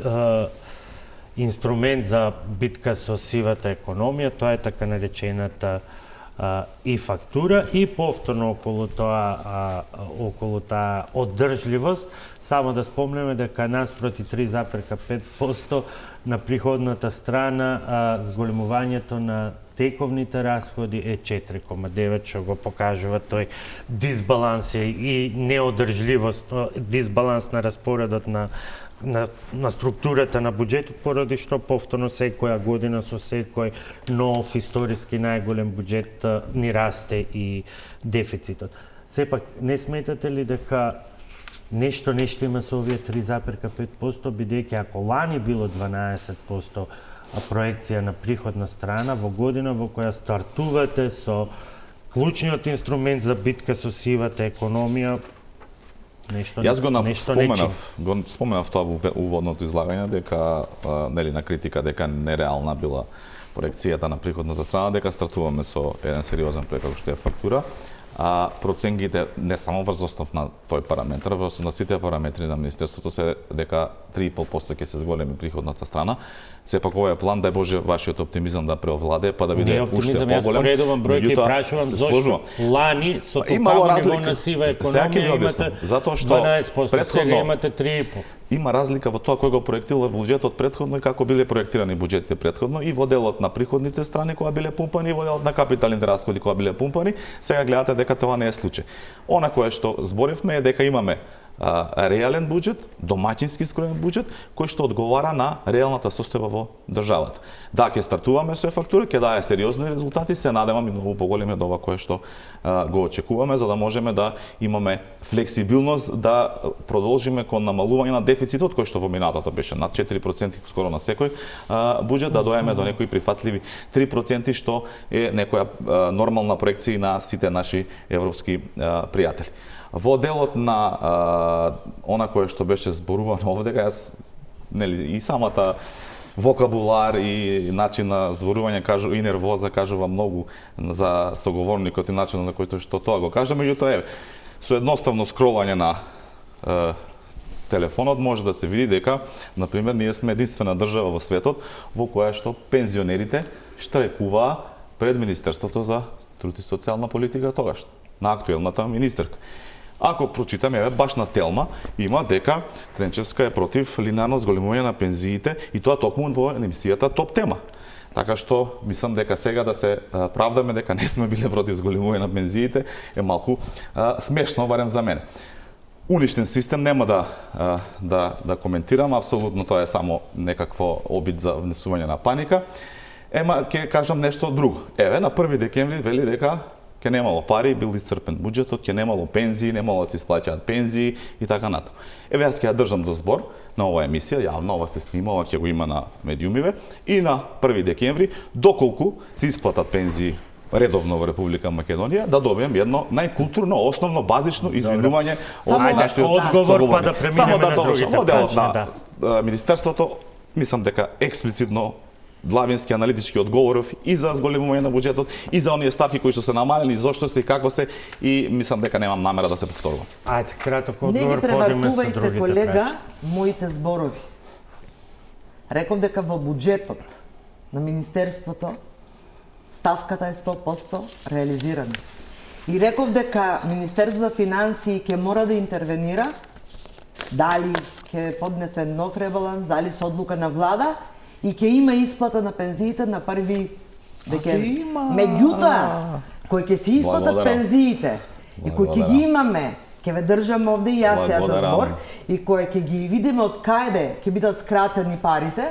инструмент за битка со сивата економија, тоа е така наречената и фактура, и повторно околу таа оддржливост. Само да спомнеме дека наспроти 3,5% на приходната страна зголемувањето на тековните расходи е 4,9, што го покажува тој дисбаланс и неодржливост, дисбаланс на распоредот на структурата на буџетот, поради што повторно секоја година со секој нов историски најголем буџет ни расте и дефицитот. Сепак, не сметате ли дека нешто има со овие 3,5%, бидејќи ако лани било 12% проекција на приходна страна во година во која стартувате со клучниот инструмент за битка со сивата економија, Јас го споменав тоа во уводното излагање, дека нели на критика дека нереална била проекцијата на приходната страна, дека стартуваме со еден сериозен проект како што е фактура. А проценките не само врз основ на тој параметар, врз на сите параметри на министерството се дека 3,5% ќе се зголеми приходната страна. Сепак овој план, дај Боже, вашиот оптимизам да преовладе, па да биде уште поголем. Јас поредувам бројки и прашувам зошто лани со толкова ниво на сива економија имате 12%, сега имате 3,5%. Има разлика во тоа кој го проектира буџетот претходно и како биле проектирани буџетите претходно, и во делот на приходните страни кога биле пумпани, и во делот на капиталните расходи кога биле пумпани. Сега гледате дека тоа не е случај. Она кое што зборивме е дека имаме реален буџет, домаќински скроен буџет, кој што одговара на реалната состојба во државата. Да, ќе стартуваме со фактура, ќе дае сериозни резултати, се надевам и многу поголеми од ова кое што го очекуваме, за да можеме да имаме флексибилност да продолжиме кон намалување на дефицитот, кој што во минатото беше над 4%, скоро на секој буџет, да доеме до некои прифатливи 3%, што е некоја нормална проекција на сите наши европски пријатели. Во делот на она кое што беше зборувано овде, јас нели и самата вокабулар и начин на зборување и нервоза кажува многу за соговорникот и начинот на кој што тоа го кажа. Меѓутоа, со едноставно скролање на телефонот може да се види дека, например, ние сме единствена држава во светот во која што пензионерите штрajкуваа пред Министерството за труд и социјална политика тогаш, на актуелната министерка. Ако прочитаме, баш на Телма има дека Тренчевска е против линеарно зголемување на пензиите и тоа токму во емисијата Топ тема. Така што мислам дека сега да се правдаме дека не сме биле против зголемување на пензиите е малку смешно, барем за мене. Уништен систем нема да коментирам, апсолутно тоа е само некакво обид за внесување на паника. Ќе кажам нешто друго. На 1 декември вели дека ќе немало пари, бил исцрпен буџетот, ќе немало пензии, немало да се исплаќаат пензии и така натаму. Јас ќе ја држам до збор на оваа емисија, јавно ова се снима, ова ќе го има на медиумиве, и на 1 декември, доколку се исплатат пензии редовно во Република Македонија, да добием едно најкултурно, основно, базично извинување од нашиот одговор, па да преминеме на другите. Во делот на Министерството, мислам дека експлицитно длабински аналитички одговоров и за зголемување на буџетот, и за оние ставки кои што се намалени, зошто се и како се, и мислам дека немам намера да се повторувам. Ајде, краток одговор, не ги превартувајте, другите колега, моите зборови. Реков дека во буџетот на Министерството ставката е 100% реализирана. И реков дека Министерството за финансии ќе мора да интервенира, дали ќе поднесе нов ребаланс, дали со одлука на влада, и ќе има исплата на пензиите на 1 декември. Меѓутоа, кој ќе се исплатат пензиите и кој ќе ги имаме, ќе ве држам овде и јас сега за збор, и кој ќе ги видиме од каде ќе бидат скратени парите,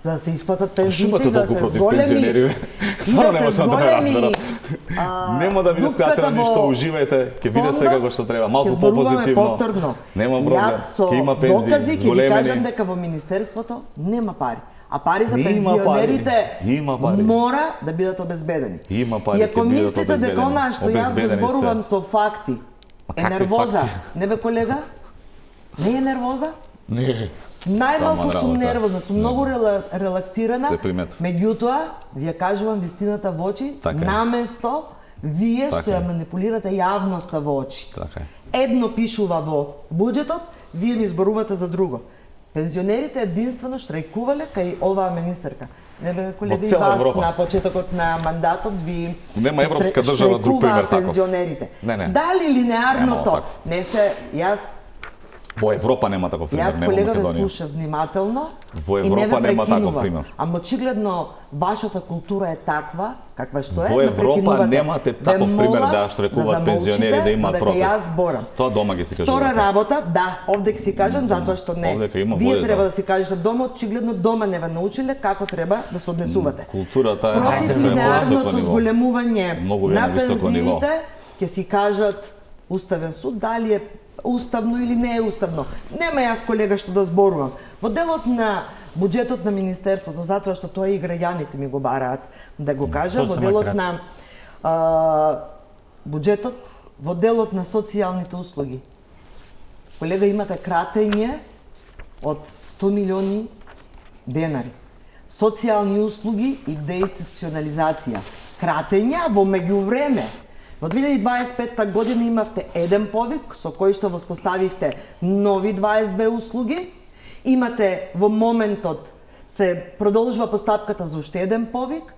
за да се исплатат пензиите, за да се зголеми и да се зголеми нема да биде скратено ништо, уживајте, ќе биде сега како што треба, малку попозитивно. Нема проблем. Ќе има пензии, докази ќе ви кажам дека во Министерството нема пари. А пари за пензионерите мора да бидат обезбедени. И ако мислите дека она што јас го зборувам со факти е нервоза, не бе колега? Не е нервоза? Не. Најмалку сум нервозна, сум многу релаксирана, меѓутоа, вие кажувам вистината во очи, наместо вие што ја манипулирате јавноста во очи. Едно пишува во буџетот, вие ми зборувате за друго. Пензионерите единствено штрajкувале кај оваа министерка. Не бе, колеги, и вас на почетокот на мандатот ви штрajкуваат пензионерите. Дали линеарното не се, јас во Европа нема таков пример, не во Македонија. Јас, колега, ве слушав внимателно и не ве прекинувам. Ама очигледно вашата култура е таква, каква што е, во Европа немате таков пример да штрajкуваат пензионери, да имаат протест. Јас зборам. Тоа дома ги си кажувате. Втора работа, да, овде ќе си кажам, затоа што не. Вие треба да си кажете дома, очигледно дома не ве научиле како треба да се однесувате. Културата е против линеарното зголемување на пензиите, ќе си кажат Уставен суд дали е уставно или не е уставно. Нема јас, колега, што да зборувам. Во делот на буџетот на Министерството, затоа што тоа и граѓаните ми го бараат да го кажам, во делот на буџетот, во делот на социјалните услуги. Колега, имате кратење од 100 милиони денари. Социјални услуги и деинституционализација. Кратења во меѓувреме. Во 2025 година имавте еден повик со кој што воспоставивте нови 22 услуги. Имате во моментот се продолжува постапката за уште еден повик,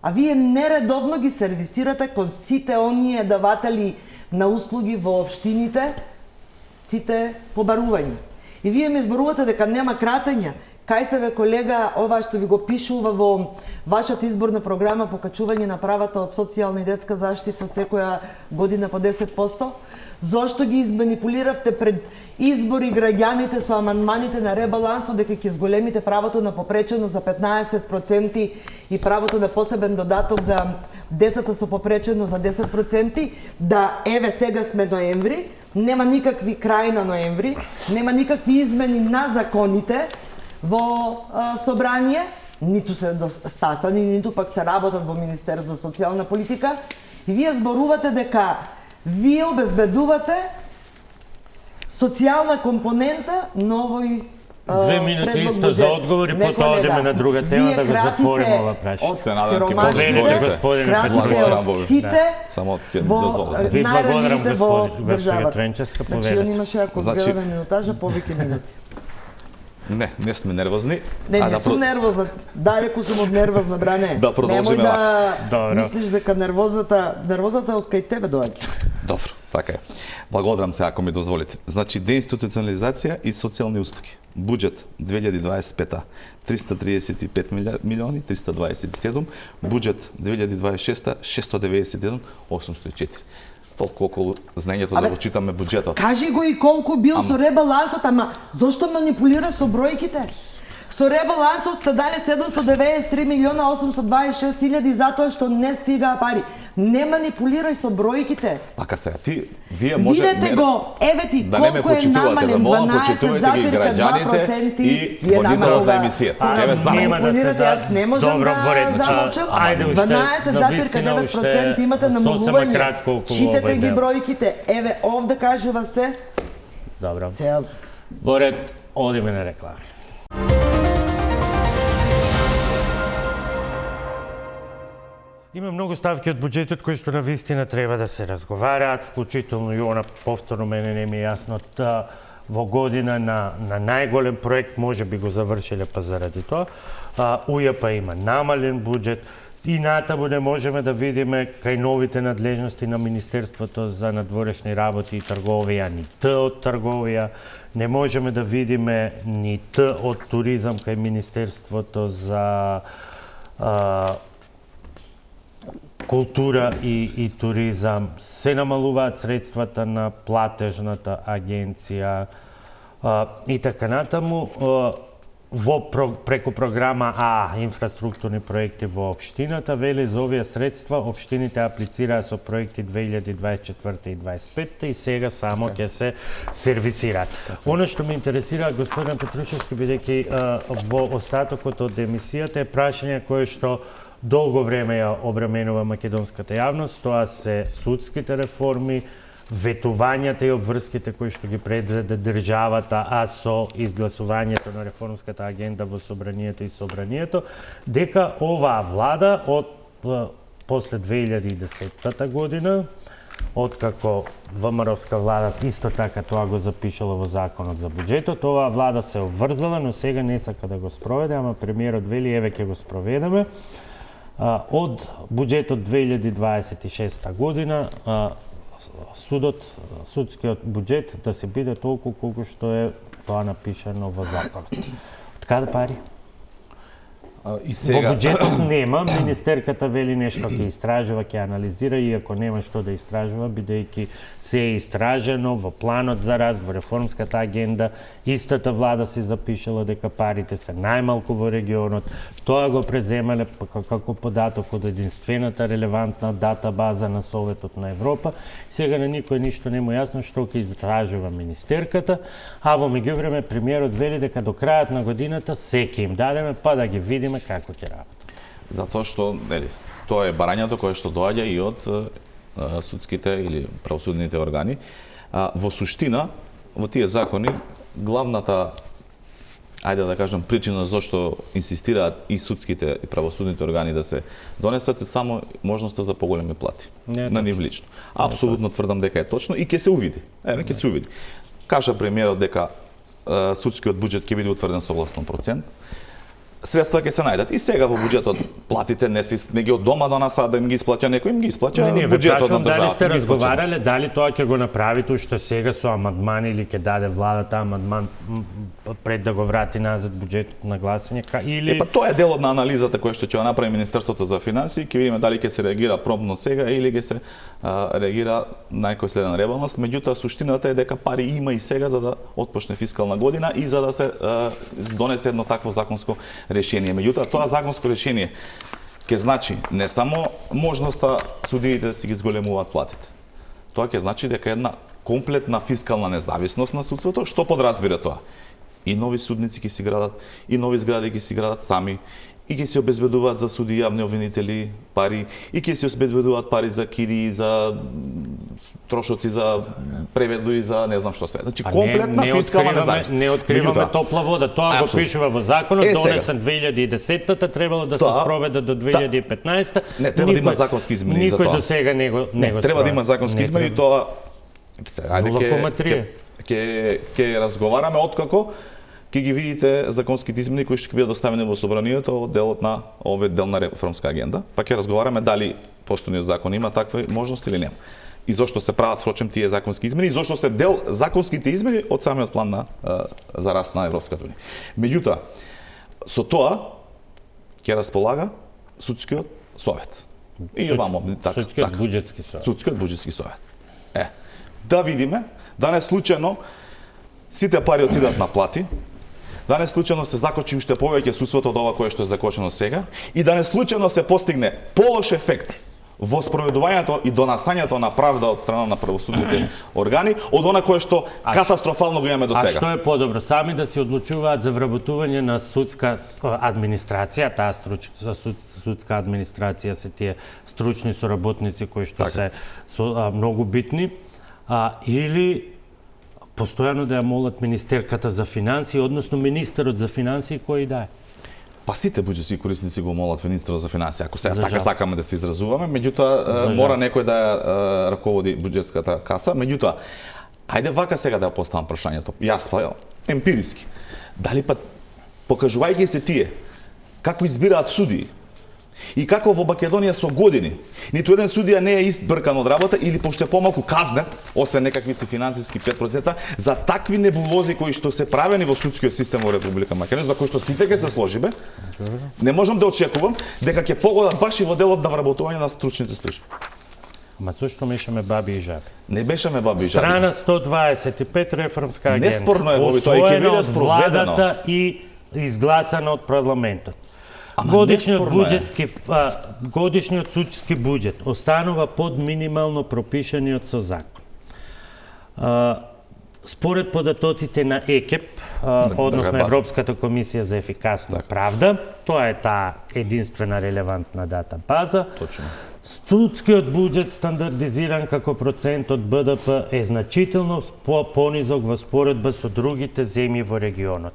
а вие нередовно ги сервисирате кон сите оние даватели на услуги во општините, сите побарувања. И вие ми зборувате дека нема кратења. Кај се ве, колега, ова што ви го пишува во вашата изборна програма покачување на правата од социјална и детска заштита секоја година по 10%? Зошто ги изманипулиравте пред избори граѓаните со амандманите на ребалансот дека ќе зголемите правото на попречено за 15% и правото на посебен додаток за децата со попречено за 10%? Да, еве сега сме ноември, нема никакви крај на ноември, нема никакви измени на законите во собрание, ниту се стасани, ниту пак се работат во Министерството за социјална политика, и вие зборувате дека вие обезбедувате социјална компонента на овој 2 минути исто за одговори, потоа одиме на друга тема да го затвориме ова прашање. Се надам ќе Повелите, господине Петровски. Сите само ќе во дозволите. Ви благодарам, најранjivите во госпожа државата. Тренчевска, Значи, повелете. он имаше, ако гледа минутажа, повеќе минути. Не сме нервозни. Не сум нервозна. Далеку сум од нервозна, бране. Да продолжиме. Немој да Добро. мислиш дека нервозата од кај тебе доаѓа. Добро, така е. Благодарам се, ако ми дозволите. Значи, деинституционализација и социјални услуги. Буџет 2025 335 милиони 327, буџет 2026 691 804. Толку околу знаењето да го читаме буџетот. Кажи го и колку бил со ребалансот, ама зошто манипулира со бројките? Со ребалансот сте дали 793 милиона 826 илјади затоа што не стигаа пари. Не манипулирај со бројките. Ака сега вие може Видете го, еве ти да не ме колку е почитувате, намален, да молам, почитувате ги граѓаните и водителот на емисијата. Еве само. Нема да се Јас не можам Добро, во ред. да замолчам. Ајде уште, 12,9% имате сосема намалување. кратко околу Читете овој ги дел. бројките. Еве, овде кажува се. Добро. Цел. Во ред, одиме на реклами. Има многу ставки од буџетот кои што навистина треба да се разговараат, вклучително и она повторно мене не ми е јасно во година на најголем проект, може би го завршиле па заради тоа. УЈП има намален буџет, и натаму не можеме да видиме кај новите надлежности на Министерството за надворешни работи и трговија, ни Т од трговија, не можеме да видиме ни Т од туризам кај Министерството за култура и туризам, се намалуваат средствата на платежната агенција и така натаму. Преку програма А, инфраструктурни проекти во општината, вели за овие средства општините аплицираа со проекти 2024 и 2025 и сега само ќе се сервисираат. Оно што ме интересира, господин Петрушевски, бидејќи во остатокот од емисијата е прашање кое што долго време ја обременува македонската јавност, тоа се судските реформи, ветувањата и обврските кои што ги предведе државата, а со изгласувањето на реформската агенда во Собранието и Собранието, дека оваа влада од после 2010 година, откако ВМРО-ска влада исто така тоа го запишала во законот за буџетот, оваа влада се обврзала, но сега не сака да го спроведе, ама премиерот вели еве ќе го спроведеме. Од буџетот 2026 година судскиот буџет да се биде толку колку што е тоа напишано во законот. Од каде пари? И сега Во буџетот нема, министерката вели нешто ќе истражува, ќе анализира, иако нема што да истражува, бидејќи се е истражено во планот за раст, во реформската агенда, истата влада си запишала дека парите се најмалку во регионот, тоа го преземале како податок од единствената релевантна дата база на Советот на Европа. Сега на никој ништо не му јасно што ќе истражува министерката, а во меѓувреме премиерот вели дека до крајот на годината се ќе им дадеме па да ги видиме како ќе работи. Затоа што, тоа е барањето кое што доаѓа и од судските или правосудните органи. Во суштина, во тие закони, главната, ајде да кажам, причина зашто инсистираат и судските и правосудните органи да се донесат се само можноста за поголеми плати. На нив лично. Апсолутно тврдам дека е точно и ќе се увиди. Еве ќе се увиди. Кажа премиерот дека судскиот буџет ќе биде утврден согласно процент. Средства ќе се најдат. И сега во буџетот платите не ги од дома до нас да им ги исплаќа некој, им ги исплаќа буџетот на државата. Дали сте разговарале, дали тоа ќе го направите уште сега со амандман или ќе даде владата амандман пред да го врати назад буџетот на гласање, или тоа е дел од анализата која што ќе направи Министерството за финансии, ќе видиме дали ќе се реагира промптно сега или ќе се реагира најкој следен ребаланс. Меѓутоа суштината е дека пари има и сега за да отпочне фискална година и за да се донесе едно такво законско решение. Меѓутоа тоа законско решение ќе значи не само можноста судиите да си ги зголемуваат платите. Тоа ќе значи дека една комплетна фискална независност на судството, што подразбира тоа? И нови судници ќе си градат, и нови згради ќе си градат сами, и ќе се обезбедуваат за суди, јавни обвинители пари, и ќе се обезбедуваат пари за кири, за трошоци за преведу и за не знам што све. Значи комплетна фискална независност. Не откриваме топла вода, тоа го пишува во законот, донесен 2010-та, требало да се спроведе до 2015-та. Не, треба да има законски измени за тоа. Никој до сега не го треба да има законски измени, тоа ќе разговараме откако ќе ги видите законските измени кои ќе бидат доставени во собранието од делот на овој дел на реформска агенда, па ќе разговараме дали постојниот закон има такви можности или нема. И зошто се прават впрочем тие законски измени, и зошто се дел законските измени од самиот план за раст на Европската унија. Меѓутоа, со тоа ќе располага судскиот совет. И вамо судскиот буџетски совет. Судскиот буџетски совет. Да видиме, да не случајно сите пари отидат на плати, да не случајно се закочи уште повеќе судството од ова кое што е закочено сега, и да не случајно се постигне полош ефект во спроведувањето и донасањето на правда од страна на правосудните органи од она кое што катастрофално го имаме до сега. А што е подобро? Сами да се одлучуваат за вработување на судска администрација, таа судска администрација се тие стручни соработници кои што се многу битни, или постојано да ја молат министерката за финансии, односно министерот за финансии кој да е? Па сите буџетски корисници го молат министерот за финансии, ако сега така сакаме да се изразуваме, меѓутоа мора некој да ја раководи буџетската каса, меѓутоа ајде вака сега да ја поставам прашањето. Јас па емпириски. Дали па покажувајќи се тие како избираат судии и како во Македонија со години ниту еден судија не е избркан од работа или пошто помалку казнен, освен некакви си финансиски 5%, за такви небулози кои што се правени во судскиот систем во Република Македонија, за кои што сите ќе се сложиме, не можам да очекувам дека ќе погодат баш и во делот на вработување на стручните служби. Ама зошто мешаме баби и жаби? Не бешаме баби и жаби. Страна 125 реформска агенда. Неспорно е тоа и ќе биде спроведено. Владата и изгласана од парламентот. Годишниот судски буџет останува под минимално пропишаниот со закон. Според податоците на ЕКЕП, односно Европската комисија за ефикасна правда, тоа е таа единствена релевантна дата база. Точно. Судскиот буџет стандардизиран како процент од БДП е значително понизок во споредба со другите земји во регионот.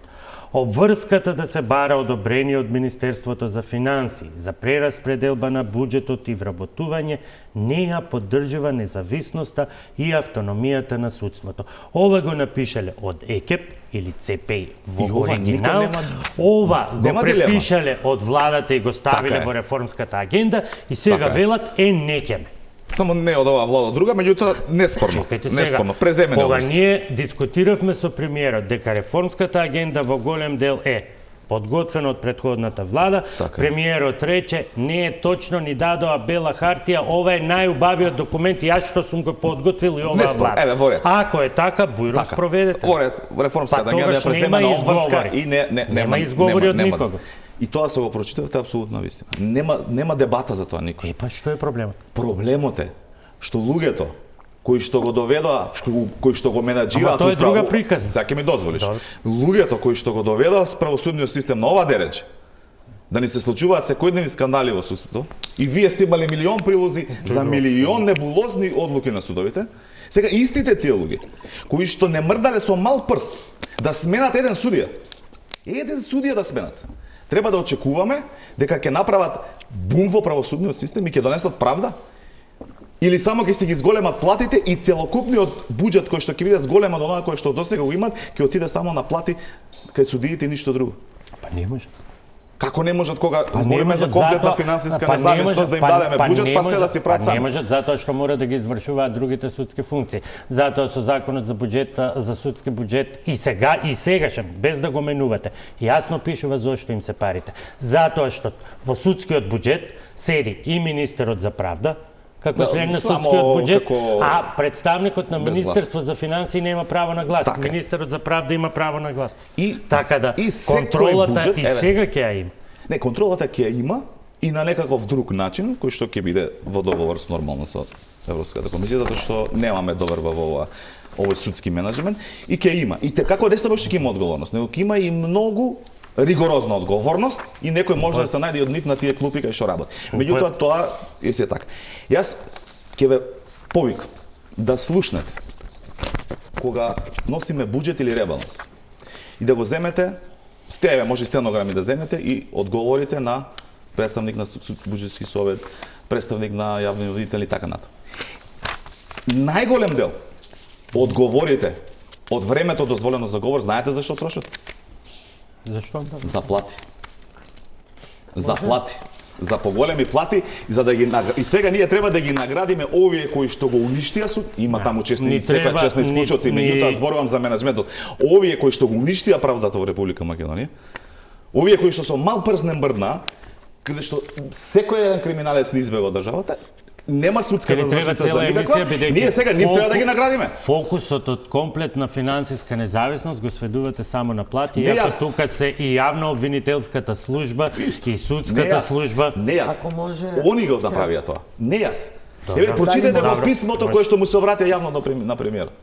Обврската да се бара одобрение од Министерството за финансии за прераспределба на буџетот и вработување не ја поддржува независноста и автономијата на судството. Ова го напишале од ЕКЕП или ЦПИ во оригинал, ова го препишале од владата и го ставиле во реформската агенда и сега велат не ќеме. Само не од оваа влада друга, меѓутоа неспорно. Неспорно, преземени кога ние дискутиравме со премиерот дека реформската агенда во голем дел е подготвена од претходната влада, премиерот рече не е точно, ни дадоа бела хартија, ова е најубавиот документ јас што сум го подготвил и оваа влада. Ако е така, бујно спроведете. Во реформската агенда е преземена обврска и нема изговори од никого. И тоа се го прочитавте апсолутно вистина. Нема дебата за тоа никој. Па што е проблемот? Проблемот е што луѓето кои што го доведоа, кои што го менаџираат, тоа е друга приказна. Сега ќе ми дозволиш. Луѓето кои што го доведоа с правосудниот систем на ова дереч, да ни се случуваат секојдневни скандали во судството, и вие сте имале милион прилози за милион небулозни одлуки на судовите, сега истите тие луѓе кои што не мрдале со мал прст да сменат еден судија да сменат. Треба да очекуваме дека ќе направат бум во правосудниот систем и ќе донесат правда? Или само ќе се ги зголемат платите и целокупниот буџет кој што ќе биде зголем од онаа кој што досега го имат, ќе отиде само на плати кај судиите и ништо друго? Па не може. Како не можат кога збориме за комплетна финансиска независност да им дадеме буџет, па се да си прават сами? Не можат затоа што мора да ги извршуваат другите судски функции. Затоа со законот за буџета, за судски буџет и сегашен, без да го менувате, јасно пишува зошто им се парите. Затоа што во судскиот буџет седи и министерот за правда, како член на судскиот буџет, а представникот на Министерство за финансии нема право на глас. Министерот за правда има право на глас. Така да контролата и сега ќе ја има. Не, контролата ќе ја има и на некаков друг начин, кој што ќе биде во договор нормално со Европската комисија, затоа што немаме доверба во овој судски менаџмент и ќе има. И како не само што ќе има одговорност, него ќе има и многу ригорозна одговорност и некој може да се најде и од нив на тие клупи кај што работи. Меѓутоа тоа е се така. Јас ќе ве повикам да слушнете кога носиме буџет или ребаланс и да го земете, стеве може стенограми да земете и одговорите на представник на буџетски совет, представник на јавни обвинители и така натаму. Најголем дел одговорите од времето дозволено за говор, знаете зашто трошат? Зашто? За плати. За плати. За поголеми плати, за да ги и сега ние треба да ги наградиме овие кои што го уништија суд, има таму честни случаи, меѓутоа зборувам за менеджментот. Овие кои што го уништија правдата во Република Македонија, овие кои што со мал прст не мрдна, каде што секој еден криминалец не избега од државата, нема судска заштита за никаква. Ние сега нив треба да ги наградиме. Фокусот од комплетна финансиска независност го сведувате само на плати, иако тука се и јавна обвинителската служба и судската служба. Не јас. Ако може, они го направија тоа. Не јас. Еве прочитете го писмото кое што му се обратија јавно на премиерот.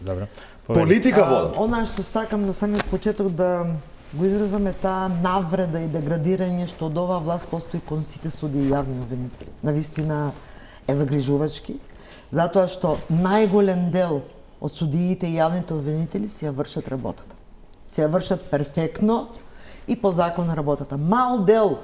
Добро. Политика вода. Она што сакам на самиот почеток да го изразаме таа навреда и деградирање што од оваа власт постои кон сите суди и јавни обвинители. Навистина е загрижувачки, затоа што најголем дел од судиите и јавните обвинители си ја вршат работата. Си ја вршат перфектно и по закон работата. Мал дел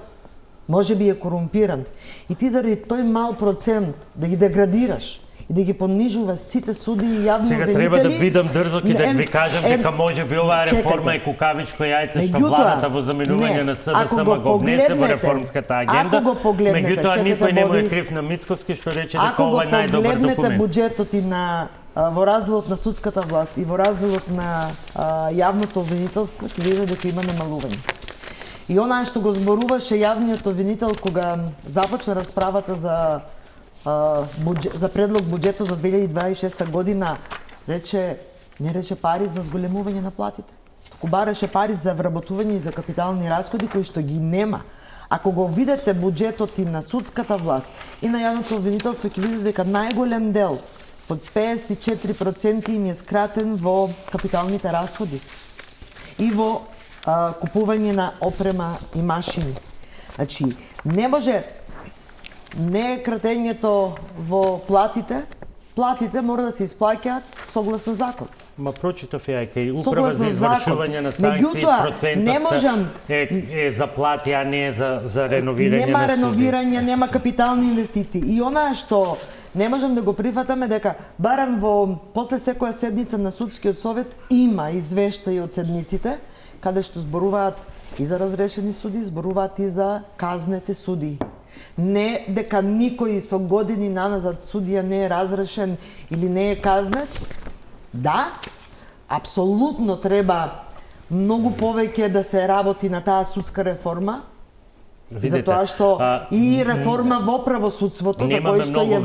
може би е корумпиран и ти заради тој мал процент да ги деградираш и да ги понижува сите суди и јавни обвинители. Сега треба да бидам дрзок и да ви кажам дека може би оваа реформа е кукавичко јајце што владата во заминување на СДСМ го внесе во реформската агенда. Меѓутоа никој не му е крив на Мицковски што рече дека ова е најдобар документ. Ако го погледнете буџетот и на во разделот на судската власт и во разделот на јавното обвинителство, ќе видите дека има намалување. И она што го зборуваше јавниот обвинител кога започна расправата за предлог буџетот за 2026 година, не рече пари за зголемување на платите. Туку бараше пари за вработување и за капитални расходи кои што ги нема. Ако го видите буџетот и на судската власт и на јавното обвинителство, ќе видите дека најголем дел, под 54% им е скратен во капиталните расходи и во купување на опрема и машини. Значи, не е кратењето во платите мора да се исплаќаат согласно закон. Ма прочитав ја кај управа за извршување на санкции, процентот е за плати, а не за реновирање на суди. Нема реновирање, нема капитални инвестиции. И она што не можам да го прифатаме дека барем после секоја седница на судскиот совет има извештаи од седниците каде што зборуваат и за разрешени суди, зборуваат и за казнете суди. Не дека никој со години наназад судија не е разрешен или не е казнет. Да, апсолутно треба многу повеќе да се работи на таа судска реформа. Затоа што и реформа во правосудството, за кој што и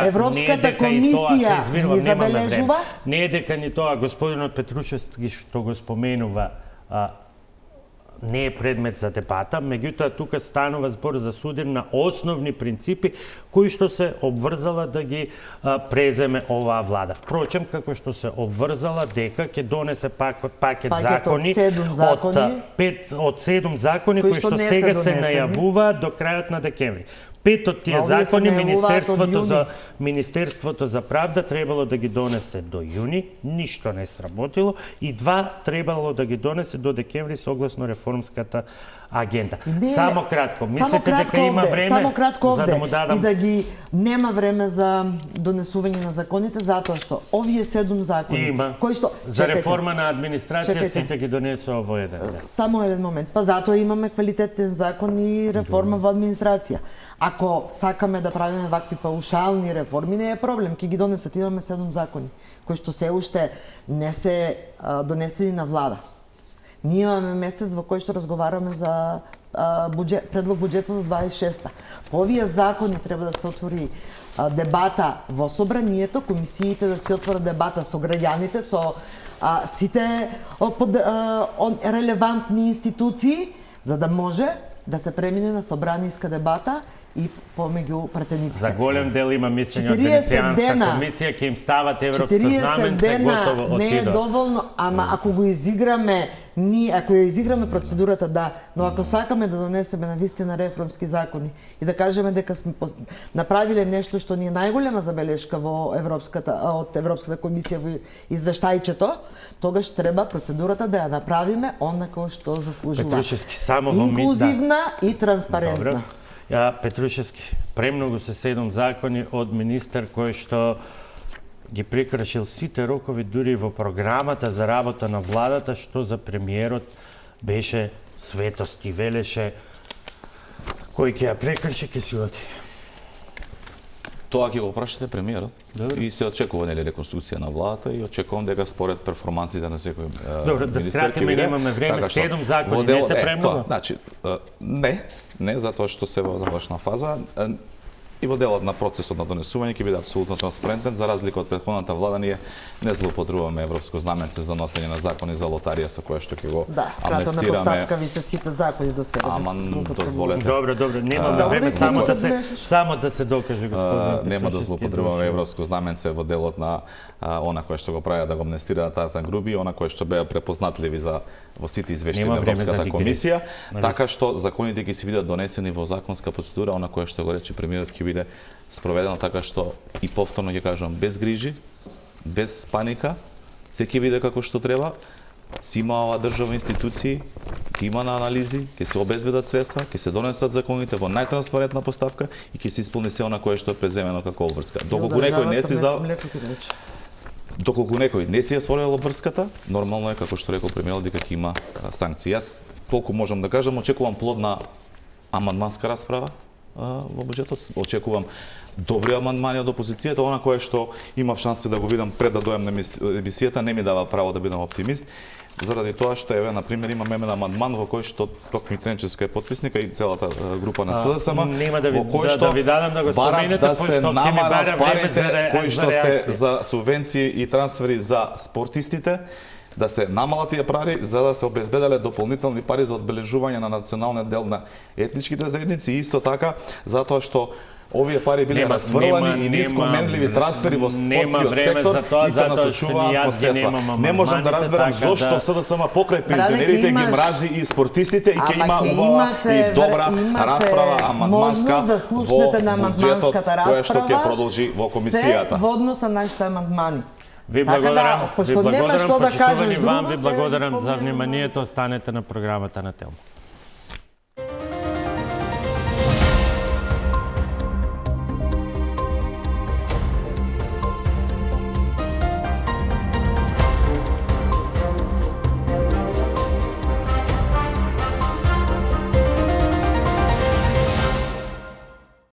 Европската комисија ни забележува. Не е дека ни тоа господинот Петрушевски што го споменува не е предмет за дебата, меѓутоа тука станува збор за судир на основни принципи кои што се обврзала да ги преземе оваа влада. Впрочем, како што се обврзала дека ќе донесе пакет закони од 7 закони кои што сега се најавуваат до крајот на декември. 5 од тие закони Министерството за правда требало да ги донесе до јуни, ништо не сработило, и 2 требало да ги донесе до декември согласно реформската агенда. Само кратко, мислите дека има време за да му дадам... И да ги нема време за донесување на законите, затоа што овие 7 закони кои што за реформа на администрација сите ги донесува во еден ден. Само еден момент. Па затоа имаме квалитетен закон и реформа во администрација. Ако сакаме да правиме вакви паушални реформи, не е проблем, ќе ги донесат. Имаме 7 закони кои што се уште не се донесени на влада. Ние имаме месец во кој што разговараме за предлог буџетот за 26-та. По овие закони треба да се отвори дебата во собранието, комисиите да се отворат дебата со граѓаните, со сите релевантни институции, за да може да се премине на собраниска дебата и помеѓу пратениците. За голем дел има мислење од Венецијанска комисија, ќе им стават европско знаменце, готово отидо. Не е доволно, ама ако го изиграме ние ако ја изиграме процедурата да, но ако сакаме да донесеме навистина реформски закони и да кажеме дека сме направиле нешто што ни е најголема забелешка во од Европската комисија во извештајчето, тогаш треба процедурата да ја направиме онака што заслужува. Петрушевски, само во инклузивна и транспарентна. Ја, Петрушевски, премногу се 7 закони од министар кој што ги прекршил сите рокови дури во програмата за работа на владата, што за премиерот беше светост и велеше кој ќе ја прекрши ќе си оди. Тоа ќе го прашате премиерот. И се очекува нели реконструкција на владата и очекувам дека според перформансите на секој Добро, да скратиме, немаме време, 7 закони не се премногу. Значи, не затоа што се во завршна фаза. И во делот на процесот на донесување ќе биде апсолутно транспарентен, за разлика од претходната влада ние не злоупотребуваме европско знаменце за носење на закони за лотарија со кое што ќе го скратена поставка ви се сите закони до сега. Аман дозволете. Добро, немаме време, само да се докаже господин. Нема да злоупотребуваме европско знаменце во делот на она кое што го правиа да го амнестираат Тартан Груби, она кое што беа препознатливи во сите извештаи на Европската комисија, така што законите ќе се бидат донесени во законска процедура, она кое што го рече премиерот ќе биде спроведено така што и повторно ќе кажам без грижи, без паника, се ќе биде како што треба. Си има ова држава институции, ќе има на анализи, ќе се обезбедат средства, ќе се донесат законите во најтранспарентна поставка и ќе се исполни се она кое што е преземено како обврска. Доколку некој не си ја свалил обврската, нормално е како што рекол премиерот дека ќе има санкции. Јас толку можам да кажам, очекувам плодна амандманска расправа во буџетот, очекувам добри амандмани од опозицијата, она кое што имав шанси да го видам пред да дојам на емисијата, не ми дава право да бидам оптимист, заради тоа што еве на пример имаме еден амандман во кој што Токми Тренчевска е потписника и целата група на СДСМ, нема да ви дадам да го споменете, пошто ќе ми бара време за кои што се за субвенции и трансфери за спортистите, да се намалат тие пари за да се обезбеделе дополнителни пари за одбележување на националниот дел на етничките заедници и исто така затоа што овие пари биле расфрлани и неискоменливи трансфери во спортскиот сектор и се насочуваат по средства. Не можам да разберам зошто СДСМ покрај пензионерите ги мрази и спортистите и ќе има убава и добра расправа амандманска во буџетот која што ќе продолжи во комисијата. Се во однос на нашите амандмани. Ви благодарам, почитувани вам, ви благодарам за вниманието, останете на програмата на Телма.